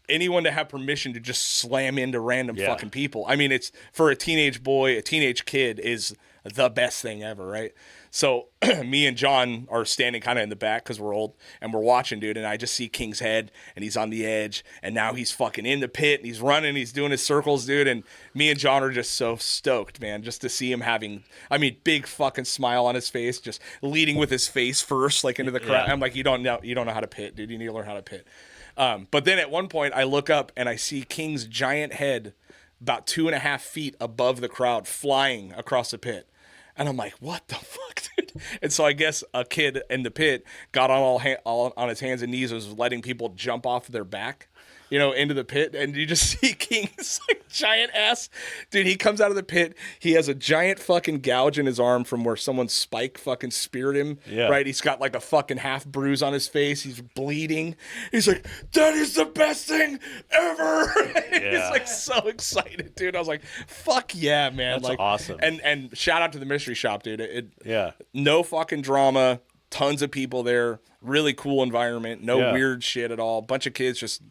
anyone to have permission to just slam into random Yeah. fucking people. I mean, it's for a teenage boy, a teenage kid is the best thing ever, right? So me and John are standing kind of in the back because we're old, and we're watching, dude, and I just see King's head, and he's on the edge, and now he's fucking in the pit, and he's running, he's doing his circles, dude, and me and John are just so stoked, man, just to see him having, I mean, big fucking smile on his face, just leading with his face first, like into the crowd. Yeah. I'm like, you don't know how to pit, dude. You need to learn how to pit. But then at one point, I look up, and I see King's giant head about 2.5 feet above the crowd flying across the pit. And I'm like, what the fuck, dude? And so I guess a kid in the pit got on all on his hands and knees, was letting people jump off their back, you know, into the pit. And you just see King's like giant ass. Dude, he comes out of the pit. He has a giant fucking gouge in his arm from where someone's spike fucking speared him. Yeah. Right? He's got like a fucking half bruise on his face. He's bleeding. He's like, that is the best thing ever. He's like so excited, dude. I was like, fuck yeah, man. That's like awesome. And shout out to the mystery shop, dude. Yeah. No fucking drama. Tons of people there. Really cool environment. No weird shit at all. Bunch of kids just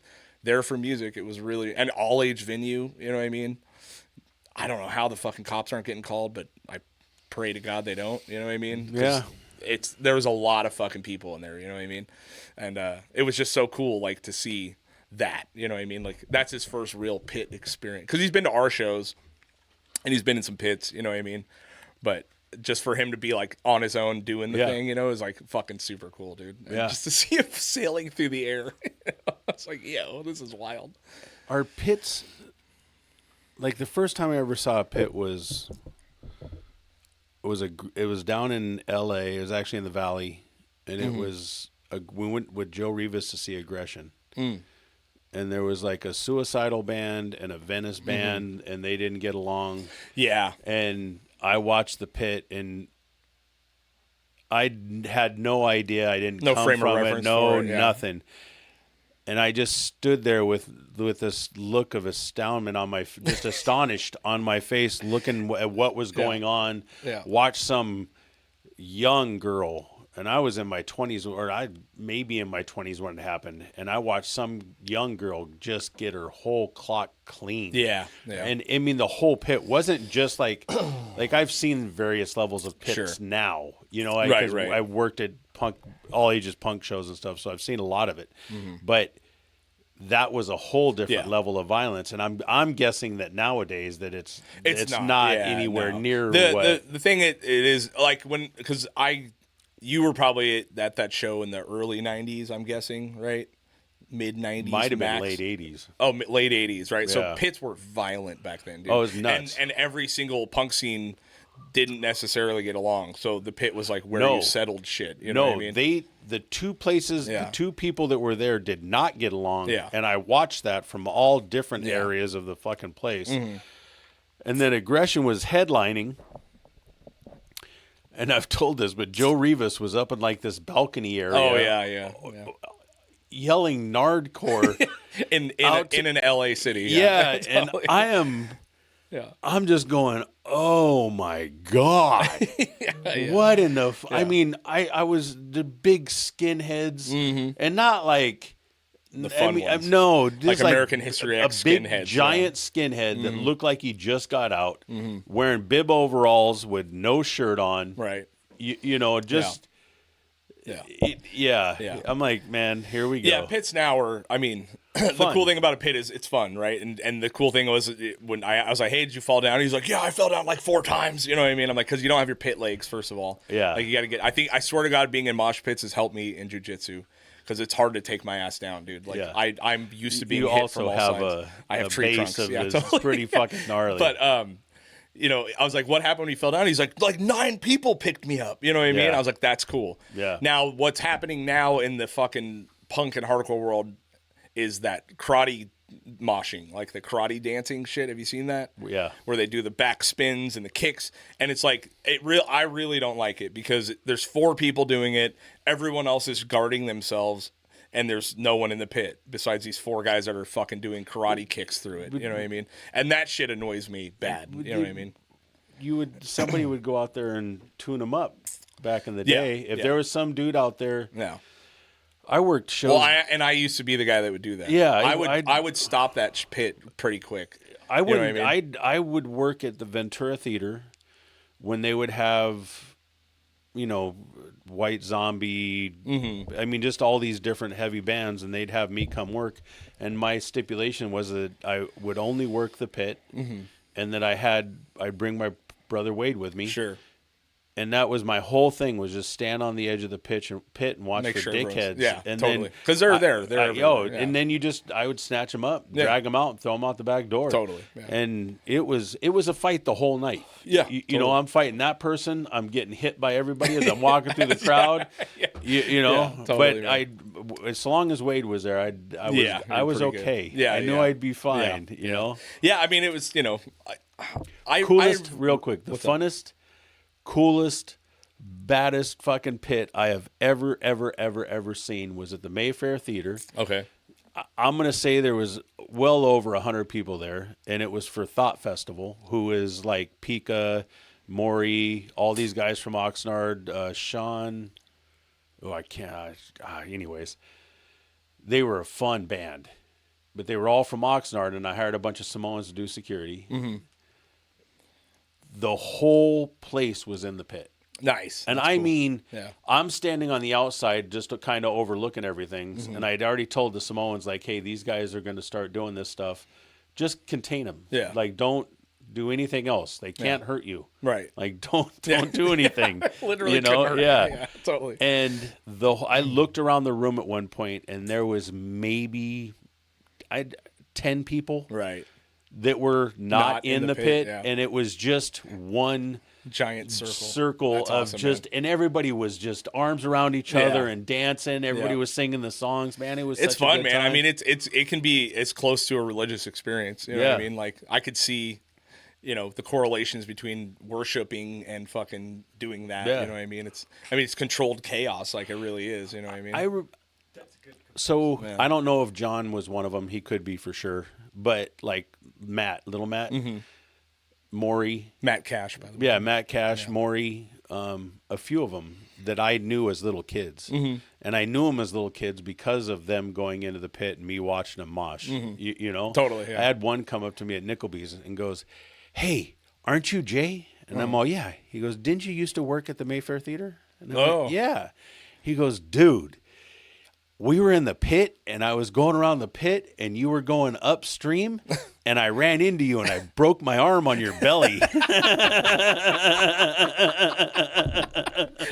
there for music. It was really an all age venue. You know what I mean? I don't know how the fucking cops aren't getting called, but I pray to God they don't. You know what I mean? 'Cause there was a lot of fucking people in there. You know what I mean? And it was just so cool, like to see that. You know what I mean? Like that's his first real pit experience, because he's been to our shows and he's been in some pits. You know what I mean? But just for him to be like on his own doing the thing, you know, is like fucking super cool, dude. And just to see him sailing through the air, I was like, yo, this is wild. Are pits, like the first time I ever saw a pit was down in L.A. It was actually in the Valley, and it was we went with Joe Rivas to see Aggression, and there was like a Suicidal band and a Venice band, and they didn't get along. Yeah, and I watched the pit, and I had no idea. I didn't no come frame of from reference it, no for it, nothing. And I just stood there with this look of astoundment on my, just astonished on my face, looking at what was going on. Yeah. Watch some young girl, and I was in my 20s, or I maybe in my 20s when it happened, and I watched some young girl just get her whole clock clean. Yeah. And I mean, the whole pit wasn't just like I've seen various levels of pits now. You know, Right. I worked at all ages punk shows and stuff, so I've seen a lot of it. But that was a whole different level of violence, and I'm guessing that nowadays that it's not anywhere near the thing. It is like because you were probably at that show in the early '90s. I'm guessing, right? Mid '90s, might have max. been late '80s. Oh, late '80s, right? Yeah. So pits were violent back then, dude. Oh, it was nuts. And every single punk scene didn't necessarily get along. So the pit was like where you settled shit. You know what I mean? The two places, the two people that were there did not get along. Yeah. And I watched that from all different areas of the fucking place. And then Aggression was headlining. And I've told this, but Joe Rivas was up in like this balcony area. Oh, yeah. Yelling Nardcore. in an LA city. Yeah. And I am... Yeah. I'm just going, oh my God. What in the... I mean, I was the big skinheads and not like... The fun ones. No. Just like American History X a big, skinheads. giant skinhead that looked like he just got out, wearing bib overalls with no shirt on. Right. You know, just... Yeah. I'm like, man, here we go. Yeah, pits now are, I mean, the cool thing about a pit is it's fun, right? And the cool thing was when I was like, hey, did you fall down? He's like, yeah, I fell down like 4 times. You know what I mean? I'm like, because you don't have your pit legs, first of all. Yeah. Like, you got to get, I swear to God, being in mosh pits has helped me in jiu-jitsu. Because it's hard to take my ass down, dude. Like I'm used to being hit from all sides. I have tree trunks. It's pretty fucking gnarly. But you know, I was like, what happened when he fell down? He's like 9 people picked me up. You know what I mean? I was like, that's cool. Yeah. Now, what's happening now in the fucking punk and hardcore world is that karate moshing, like the karate dancing shit. Have you seen that? Yeah. Where they do the back spins and the kicks, and it's like I really don't like it because there's 4 people doing it. Everyone else is guarding themselves. And there's no one in the pit besides these 4 guys that are fucking doing karate kicks through it. You know what I mean? And that shit annoys me bad. You know what I mean? Somebody would go out there and tune them up back in the day. If there was some dude out there. Yeah. I worked shows. Well, I used to be the guy that would do that. Yeah. I would stop that pit pretty quick. I would. You know what I mean? I would work at the Ventura Theater when they would have, you know, White Zombie, I mean, just all these different heavy bands, and they'd have me come work. And my stipulation was that I would only work the pit, and that I'd bring my brother Wade with me. Sure. And that was my whole thing, was just stand on the edge of the pit and watch Make for sure everyone's- dickheads. yeah, and totally. then 'Cause they're there. They're everywhere, yeah. And then I would snatch them up, Yeah. drag them out, and throw them out the back door. Totally, yeah. And it was a fight the whole night. Yeah, You know, I'm fighting that person. I'm getting hit by everybody as I'm walking through the crowd. Yeah. You know, Yeah, totally, but as long as Wade was there, I was pretty good. okay. Yeah, I knew yeah. I'd be fine. Yeah, You know, Yeah, I mean, it was, coolest, real quick, the funnest, coolest, baddest fucking pit I have ever seen was at the Mayfair Theater. Okay. I'm going to say there was well over 100 people there, and it was for Thought Festival, who is like Pika, Maury, all these guys from Oxnard, Sean. Oh, I can't. Anyways, they were a fun band, but they were all from Oxnard, and I hired a bunch of Samoans to do security. Mm-hmm. The whole place was in the pit. Nice. And That's I cool. mean, Yeah. I'm standing on the outside just kind of overlooking everything. Mm-hmm. And I'd already told the Samoans, like, hey, these guys are going to start doing this stuff. Just contain them. Yeah. Like, don't do anything else. They can't hurt you. Right. Like, don't do anything. Literally, you know? couldn't hurt. Yeah. Totally. And I looked around the room at one point, and there was maybe 10 people Right. that were not in the pit. yeah. And it was just one Giant circle. That's of awesome, just, man. and everybody was just arms around each other and dancing. Everybody Yeah. was singing the songs. Man, it was It's such a fun, good man. time. I mean, it can be as close to a religious experience. You know what I Yeah. mean? Like, I could see, the correlations between worshiping and fucking doing that. Yeah. You know what I mean? It's controlled chaos. Like, it really is. You know what I mean? So Yeah. I don't know if John was one of them. He could be for sure. But like little Matt, Mm-hmm. Maury, Matt Cash, by the way. yeah, Matt Cash, Maury, a few of them that I knew as little kids. Mm-hmm. And I knew them as little kids because of them going into the pit and me watching them mosh. You know? Mm-hmm. Totally, yeah. I had one come up to me at Nickelby's and goes, hey, aren't you Jay? And I'm all, yeah. He goes, didn't you used to work at the Mayfair Theater? And I'm Oh. like, yeah. He goes, dude, we were in the pit and I was going around the pit and you were going upstream and I ran into you and I broke my arm on your belly.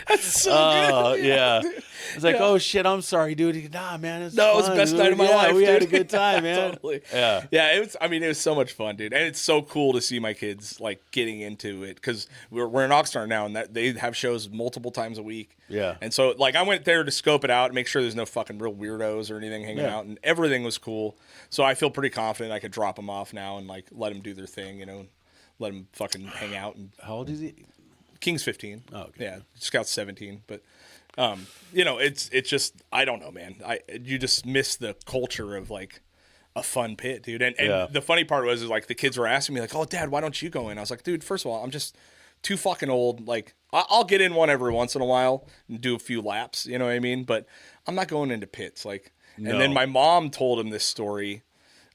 That's so good. Yeah. I was like, oh shit, I'm sorry, dude. He, nah, man, it's No, it was fun. the best night of my Yeah, life. we had a dude. good time, man. Totally. Yeah. Yeah, it was so much fun, dude. And it's so cool to see my kids like getting into it because we're in Oxnard now and that they have shows multiple times a week. Yeah. And so like I went there to scope it out and make sure there's no fucking real weirdos or anything hanging Yeah. out, and everything was cool. So I feel pretty confident I could drop them off now and like let them do their thing, let them fucking hang out. And How old is he? King's 15. Oh, okay. Yeah, Scout's 17, but it's just I don't know, man. You just miss the culture of like a fun pit, dude. And Yeah. the funny part was is like the kids were asking me like, "Oh, Dad, why don't you go in?" I was like, "Dude, first of all, I'm just too fucking old. Like, I'll get in one every once in a while and do a few laps, you know what I mean? But I'm not going into pits, like." No. And then my mom told him this story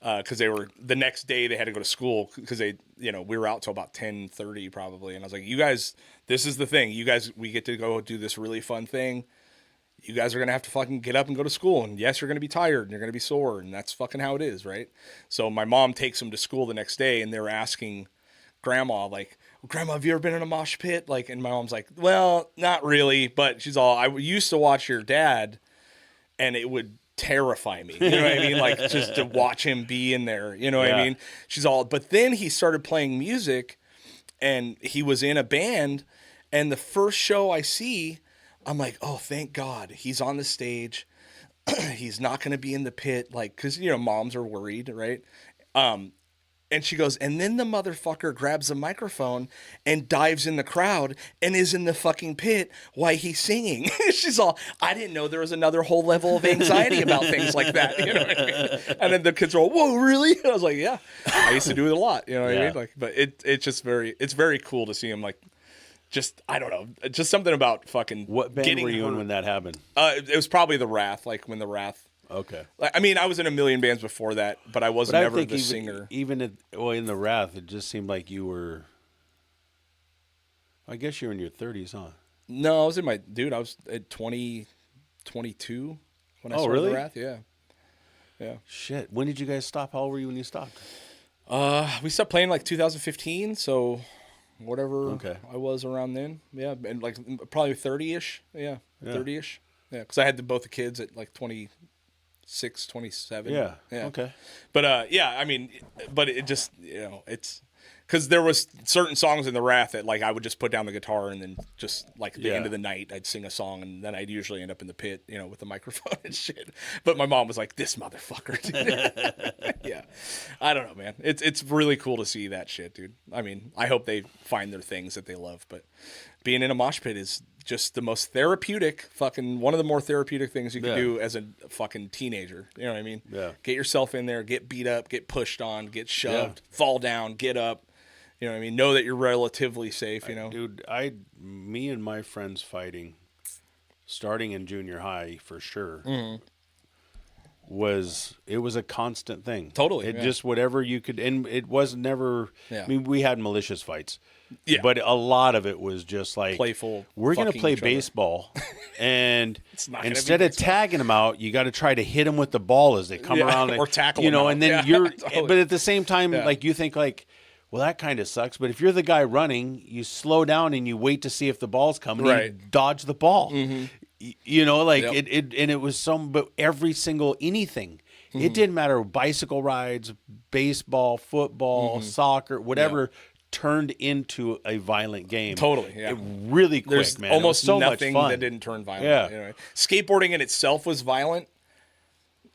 because they were the next day they had to go to school because they we were out till about 10:30 probably, and I was like, you guys, this is the thing, you guys, we get to go do this really fun thing. You guys are gonna have to fucking get up and go to school, and yes, you're gonna be tired and you're gonna be sore, and that's fucking how it is, right? So my mom takes them to school the next day, and they're asking Grandma like, Grandma, have you ever been in a mosh pit? Like, and my mom's like, well, not really, but she's all, I used to watch your dad, and it would terrify me, you know what I mean? Like, just to watch him be in there, you know what I Yeah. mean? She's all, but then he started playing music and he was in a band, and the first show I see, I'm like, oh, thank God he's on the stage. He's not going to be in the pit, like, because moms are worried, right? And she goes, and then the motherfucker grabs the microphone and dives in the crowd and is in the fucking pit while he's singing. She's all, I didn't know there was another whole level of anxiety about things like that. You know what I mean? And then the kids are all, whoa, really? And I was like, yeah, I used to do it a lot. You know what I Yeah. mean? Like, but it's just it's very cool to see him like, just, I don't know, just something about fucking What band getting were you in hurt. when that happened? It was probably the Wrath, like when the Wrath. Okay. Like, I mean, I was in a million bands before that, but I was But never I think the singer. even in the Wrath, it just seemed like you were. I guess you were in your 30s, huh? No, I was in I was at 22 when I Oh, started really? the Wrath. Yeah. Shit. When did you guys stop? How old were you when you stopped? We stopped playing like 2015, so whatever I was around then. Yeah, and like probably 30-ish. Yeah, 30-ish. Yeah, because I had both the kids at like 26, 27. Yeah. Okay. But I mean, but it just, it's because there was certain songs in the Wrath that like I would just put down the guitar and then just like at the end of the night I'd sing a song and then I'd usually end up in the pit, with the microphone and shit. But my mom was like, "This motherfucker." Yeah, I don't know, man. It's really cool to see that shit, dude. I mean, I hope they find their things that they love, but being in a mosh pit is just the most therapeutic, one of the more therapeutic things you can do as a fucking teenager. You know what I mean? Yeah. Get yourself in there, get beat up, get pushed on, get shoved, fall down, get up. You know what I mean? Know that you're relatively safe, Dude, me and my friends fighting, starting in junior high for sure, was a constant thing. Totally. It just whatever you could, and it was never, I mean, we had malicious fights. Yeah. But a lot of it was just like playful. We're going to fucking play each other. baseball, and not instead gonna of tagging them out, you got to try to hit them with the ball as they come around, or tackle them and out. then Yeah, you're. totally. But at the same time, like you think like, well, that kind of sucks. But if you're the guy running, you slow down and you wait to see if the ball's coming. Right. And you dodge the ball. Yep. It was but every single anything. It didn't matter. Bicycle rides, baseball, football, soccer, whatever. Turned into a violent game. Totally, yeah. Really quick, There's man. almost it was so nothing much fun. that didn't turn violent. Yeah. Skateboarding in itself was violent.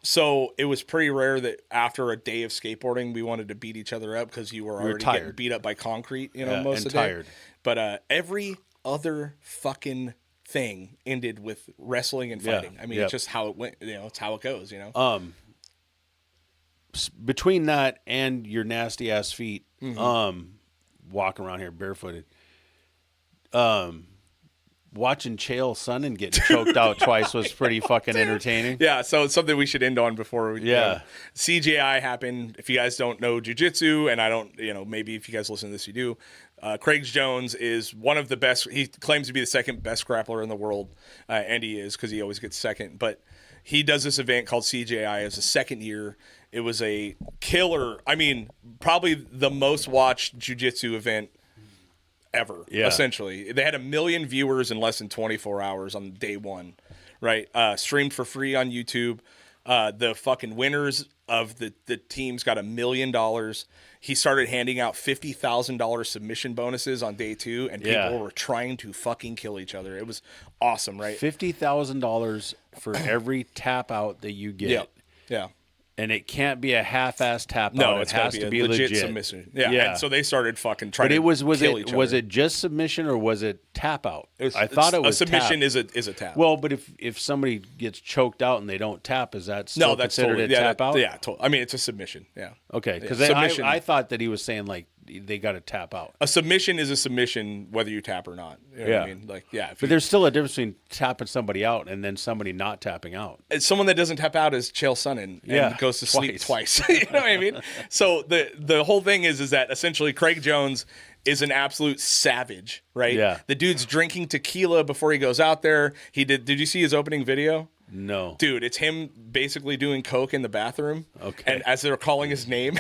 So it was pretty rare that after a day of skateboarding, we wanted to beat each other up because you were already getting beat up by concrete, most of the day. But every other fucking thing ended with wrestling and fighting. I mean, it's just how it went. It's how it goes. Between that and your nasty ass feet, walking around here barefooted, watching Chael Sonnen get choked out twice was pretty fucking entertaining. Yeah, so it's something we should end on before we CJI happened. If you guys don't know jiu-jitsu, and I don't, maybe if you guys listen to this, you do. Craig Jones is one of the best. He claims to be the second best grappler in the world, and he is because he always gets second. But he does this event called CJI as a second year. It was a killer. I mean, probably the most watched jiu-jitsu event ever, essentially. They had 1 million viewers in less than 24 hours on day one, right? Streamed for free on YouTube. The fucking winners of the teams got $1 million. He started handing out $50,000 submission bonuses on day 2, and people were trying to fucking kill each other. It was awesome, right? $50,000 for every tap out that you get. Yeah. And it can't be a half-ass tap out. No, it has to be legit submission. Yeah. And so they started fucking trying but it was to kill each other. Was it just submission or was it tap out? I thought it was a submission tap. is a tap. Well, but if somebody gets choked out and they don't tap, is that still considered totally, a tap out? Yeah, I mean, it's a submission. Yeah. Okay, because I thought that he was saying like they got to tap out. A submission is a submission whether you tap or not. You know what I mean? Like, but there's still a difference between tapping somebody out and then somebody not tapping out. Someone that doesn't tap out is Chael Sonnen and goes to sleep twice. You know what I mean? So the whole thing is that essentially Craig Jones is an absolute savage, right? Yeah. The dude's drinking tequila before he goes out there. Did you see his opening video? No. Dude, it's him basically doing coke in the bathroom. Okay. And as they're calling his name.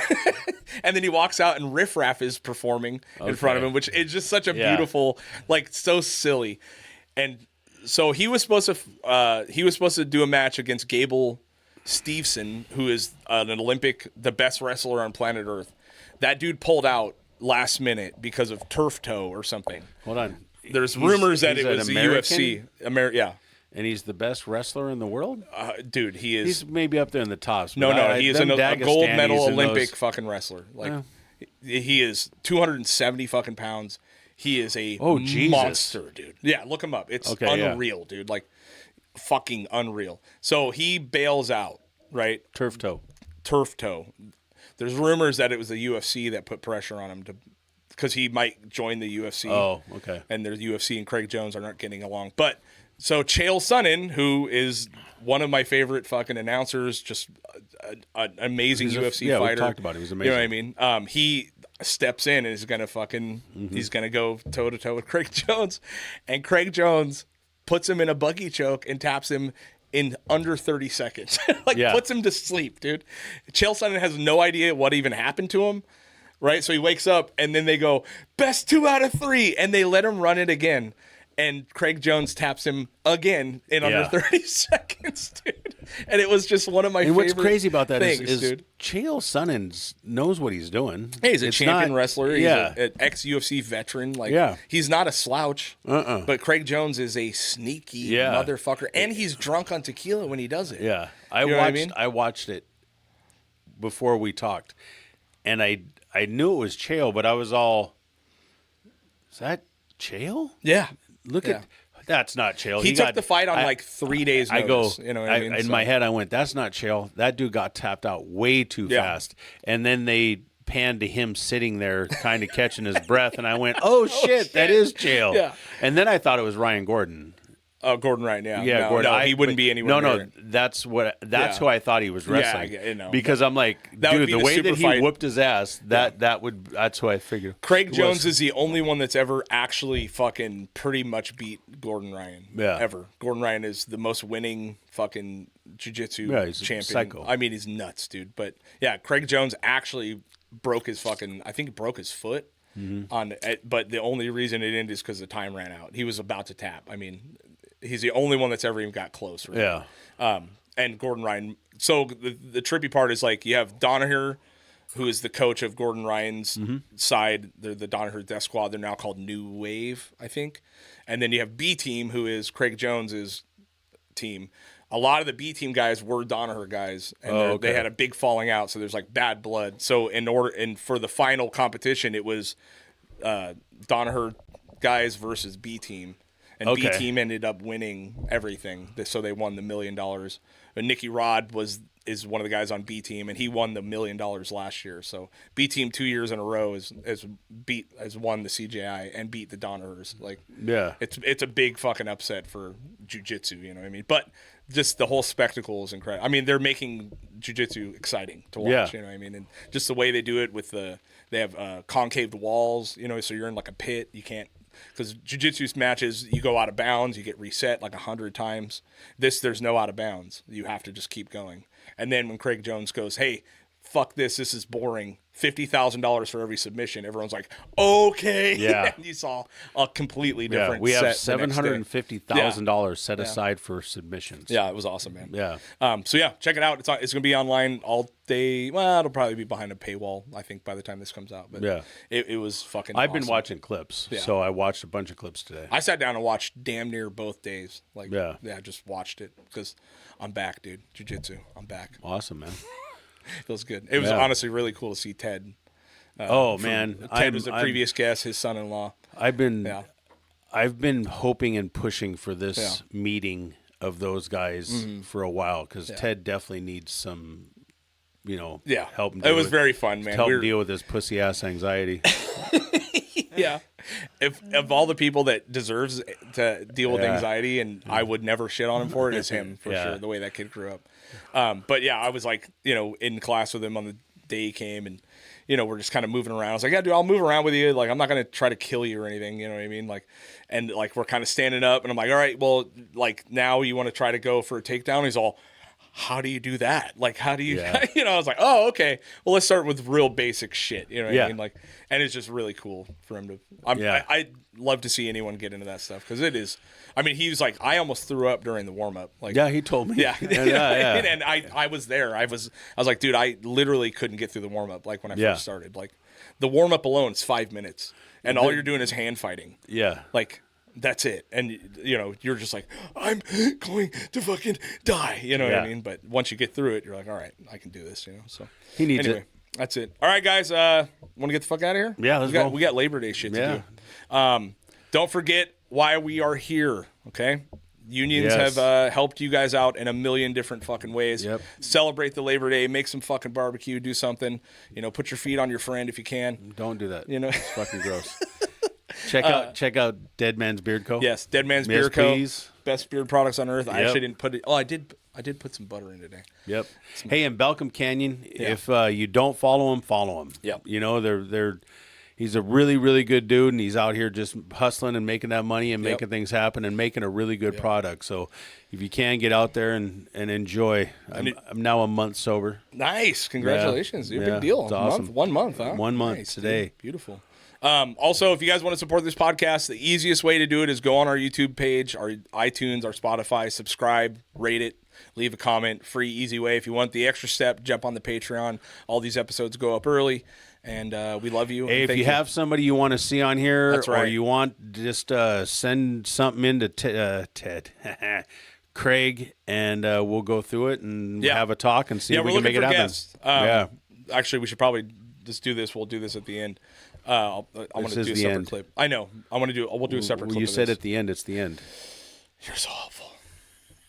And then he walks out and Riff Raff is performing in front of him, which is just such a beautiful, like, so silly. And so he was supposed to do a match against Gable Steveson, who is the best wrestler on planet Earth. That dude pulled out last minute because of turf toe or something. Hold on. There's rumors that it was the American? UFC. Yeah. And he's the best wrestler in the world? Dude, he is. He's maybe up there in the tops. No, he is a gold medal Dagestanis and Olympic those- fucking wrestler. Like, he is 270 fucking pounds. He is a monster, dude. Yeah, look him up. It's unreal, dude. Like, fucking unreal. So he bails out, right? Turf toe. There's rumors that it was the UFC that put pressure on him because he might join the UFC. Oh, okay. And the UFC and Craig Jones are not getting along. But so Chael Sonnen, who is one of my favorite fucking announcers, just an amazing UFC fighter. We talked about it. He was amazing. You know what I mean? He steps in and is going to fucking, he's going to go toe-to-toe with Craig Jones. And Craig Jones puts him in a buggy choke and taps him in under 30 seconds. Puts him to sleep, dude. Chael Sonnen has no idea what even happened to him. right? So he wakes up, and then they go, best 2 out of 3, and they let him run it again. And Craig Jones taps him again in under 30 seconds, dude. And it was just one of my favorite what's crazy about that things, is dude. Chael Sonnen knows what he's doing. Hey, he's a It's champion not- wrestler. He's Yeah. an ex-UFC veteran. Like, Yeah. he's not a slouch. But Craig Jones is a sneaky motherfucker. And he's drunk on tequila when he does it. Yeah. You know what I mean? I watched it before we talked. And I knew it was Chael, but I was all, is that Chael? Yeah. Look Yeah. at that's not Chael. He took the fight on like 3 days notice. You know what I mean? In So- my head, I went, that's not Chael. That dude got tapped out way too Yeah. fast. And then they panned to him sitting there kind of catching his breath. And I went, oh, shit, that is Chael. Yeah. And then I thought it was Ryan Gordon. Oh, Gordon Ryan, yeah. Yeah, no, Gordon. no, he wouldn't be anywhere near it. That's Yeah. who I thought he was wrestling. I know. Because I'm like, That would dude, be the the way super that he fight. whooped his ass, that's who I figured. Craig it Jones was. is the only one that's ever actually fucking pretty much beat Gordon Ryan. Yeah. Ever. Gordon Ryan is the most winning fucking jiu-jitsu Yeah, he's a champion. psycho. I mean, he's nuts, dude. But yeah, Craig Jones actually broke his fucking, I think he broke his foot. But the only reason it ended is because the time ran out. He was about to tap. I mean, he's the only one that's ever even got close. Really. Yeah. And Gordon Ryan. So the trippy part is like you have Danaher, who is the coach of Gordon Ryan's side. They're the Danaher Death Squad. They're now called New Wave, I think. And then you have B Team, who is Craig Jones's team. A lot of the B Team guys were Danaher guys, and they had a big falling out. So there's like bad blood. So for the final competition, it was Danaher guys versus B Team. And B Team ended up winning everything, so they won the $1 million. And Nicky Rod is one of the guys on B Team, and he won the $1 million last year. So B Team 2 years in a row has won the CJI and beat the Donahers. Like, Yeah. it's a big fucking upset for jiu-jitsu, you know what I mean? But just the whole spectacle is incredible. I mean, they're making jiu-jitsu exciting to watch, Yeah. you know what I mean? And just the way they do it with they have concaved walls, you know, so you're in like a pit. You can't. Because jiu-jitsu matches, you go out of bounds, you get reset like 100 times. There's no out of bounds. You have to just keep going. And then when Craig Jones goes, hey, fuck this is boring, $50,000 for every submission, everyone's like, okay. Yeah. And you saw a completely Yeah. different We have set the next day. $750,000 set aside for submissions. Yeah, it was awesome, man. Yeah. So yeah, check it out. It's going to be online all day. Well, it'll probably be behind a paywall, I think, by the time this comes out. But Yeah. it was fucking I've been awesome. watching clips, Yeah. so I watched a bunch of clips today. I sat down and watched damn near both days. Like, Yeah. just watched it because I'm back, dude. Jiu-jitsu, I'm back. Awesome, man. Feels good. It was Yeah. honestly really cool to see Ted. Man. Ted was the previous guest, his son-in-law. I've been Yeah. I've been hoping and pushing for this Yeah. meeting of those guys for a while because Ted definitely needs some, Yeah. help. Him It was very fun, man. Help We him were- deal with his pussy ass anxiety. Yeah. If of all the people that deserves to deal with Yeah. anxiety, and I would never shit on him for it, is him for Yeah. sure. The way that kid grew up. But yeah, I was like, in class with him on the day he came, and we're just kind of moving around. I was like, yeah, dude, I'll move around with you. Like, I'm not gonna try to kill you or anything. You know what I mean? Like, and like we're kind of standing up, and I'm like, all right, well, like now you want to try to go for a takedown? He's all, how do you do that? Like, how do you, Yeah. I was like, oh, okay. Well, let's start with real basic shit. You know what Yeah. I mean? Like, and it's just really cool for him to, Yeah. I'd love to see anyone get into that stuff. Cause it is, I mean, he was like, I almost threw up during the warm up. Like, Yeah, he told me. yeah. Yeah. And I was there. I was like, dude, I literally couldn't get through the warm up. Like when I Yeah. first started, like the warm up alone is 5 minutes and all you're doing is hand fighting. Yeah. Like, that's it. And, you're just like, I'm going to fucking die. You know what Yeah. I mean? But once you get through it, you're like, all right, I can do this, So He needs anyway, it. that's it. All right, guys. Want to get the fuck out of here? Yeah, let's we got, go. We got Labor Day shit Yeah. to do. Don't forget why we are here, okay? Unions Yes. have helped you guys out in a million different fucking ways. Yep. Celebrate the Labor Day. Make some fucking barbecue. Do something. Put your feet on your friend if you can. Don't do that. It's It's fucking gross. Check out Dead Man's Beard Co. Yes, Dead Man's Yes, Beer Co. please. Best beard products on earth. I Yep. actually didn't put it. Oh, I did put some butter in today. Yep. Hey, in Belcom Canyon, if you don't follow them, follow them. Yep. They're he's a really, really good dude, and he's out here just hustling and making that money and Yep. making things happen and making a really good product. So if you can, get out there and enjoy. I'm now a month sober. Nice. Congratulations. You're a Yeah, big deal. it's awesome. 1 month, huh? 1 month Nice, today. dude. Beautiful. Also, if you guys want to support this podcast, the easiest way to do it is go on our YouTube page, our iTunes, our Spotify, subscribe, rate it, leave a comment. Free, easy way. If you want the extra step, jump on the Patreon. All these episodes go up early, and we love you. Hey, and if thank you have somebody you want to see on here, That's or right. you want, just send something into Ted, Craig, and we'll go through it and Yeah. have a talk and see if we we're can make it looking for happen. guests. Yeah. Actually, we should probably just do this. We'll do this at the end. I want This to is do a the separate end. clip. I know. We'll do a separate clip. You of said this. at the end, it's the end. You're so helpful.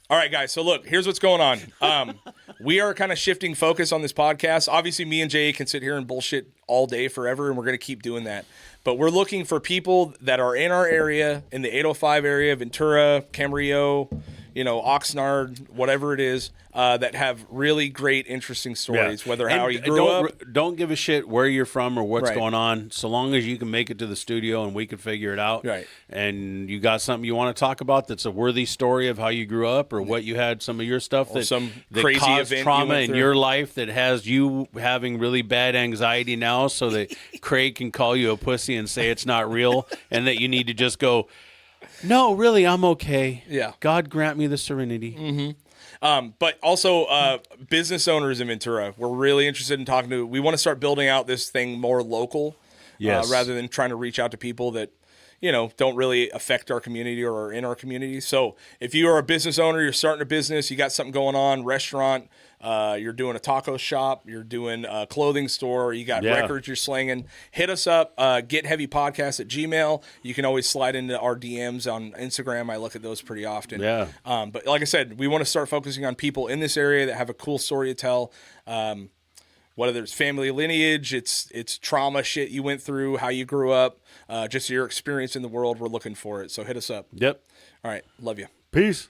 All right, guys. So look, here's what's going on. We are kind of shifting focus on this podcast. Obviously, me and Jay can sit here and bullshit all day forever, and we're going to keep doing that. But we're looking for people that are in our area, in the 805 area, Ventura, Camarillo, Oxnard, whatever it is, that have really great, interesting stories, whether how And you grew up. Don't give a shit where you're from or what's Right. going on, so long as you can make it to the studio and we can figure it out. Right. And you got something you want to talk about that's a worthy story of how you grew up or what you had, some of your stuff that, some that crazy caused event you trauma went in through. your life that has you having really bad anxiety now, so that Craig can call you a pussy and say it's not real, and that you need to just go, no, really, I'm okay. Yeah. God grant me the serenity. But also business owners in Ventura. We're really interested in talking to. We want to start building out this thing more local, Yes. rather than trying to reach out to people that don't really affect our community or are in our community. So if you are a business owner, you're starting a business, you got something going on, restaurant, you're doing a taco shop, you're doing a clothing store, you got records you're slinging, hit us up, getheavypodcast@gmail. You can always slide into our DMs on Instagram. I look at those pretty often. Yeah. But like I said, we want to start focusing on people in this area that have a cool story to tell. Whether it's family lineage, it's trauma shit you went through, how you grew up, just your experience in the world. We're looking for it. So hit us up. Yep. All right. Love you. Peace.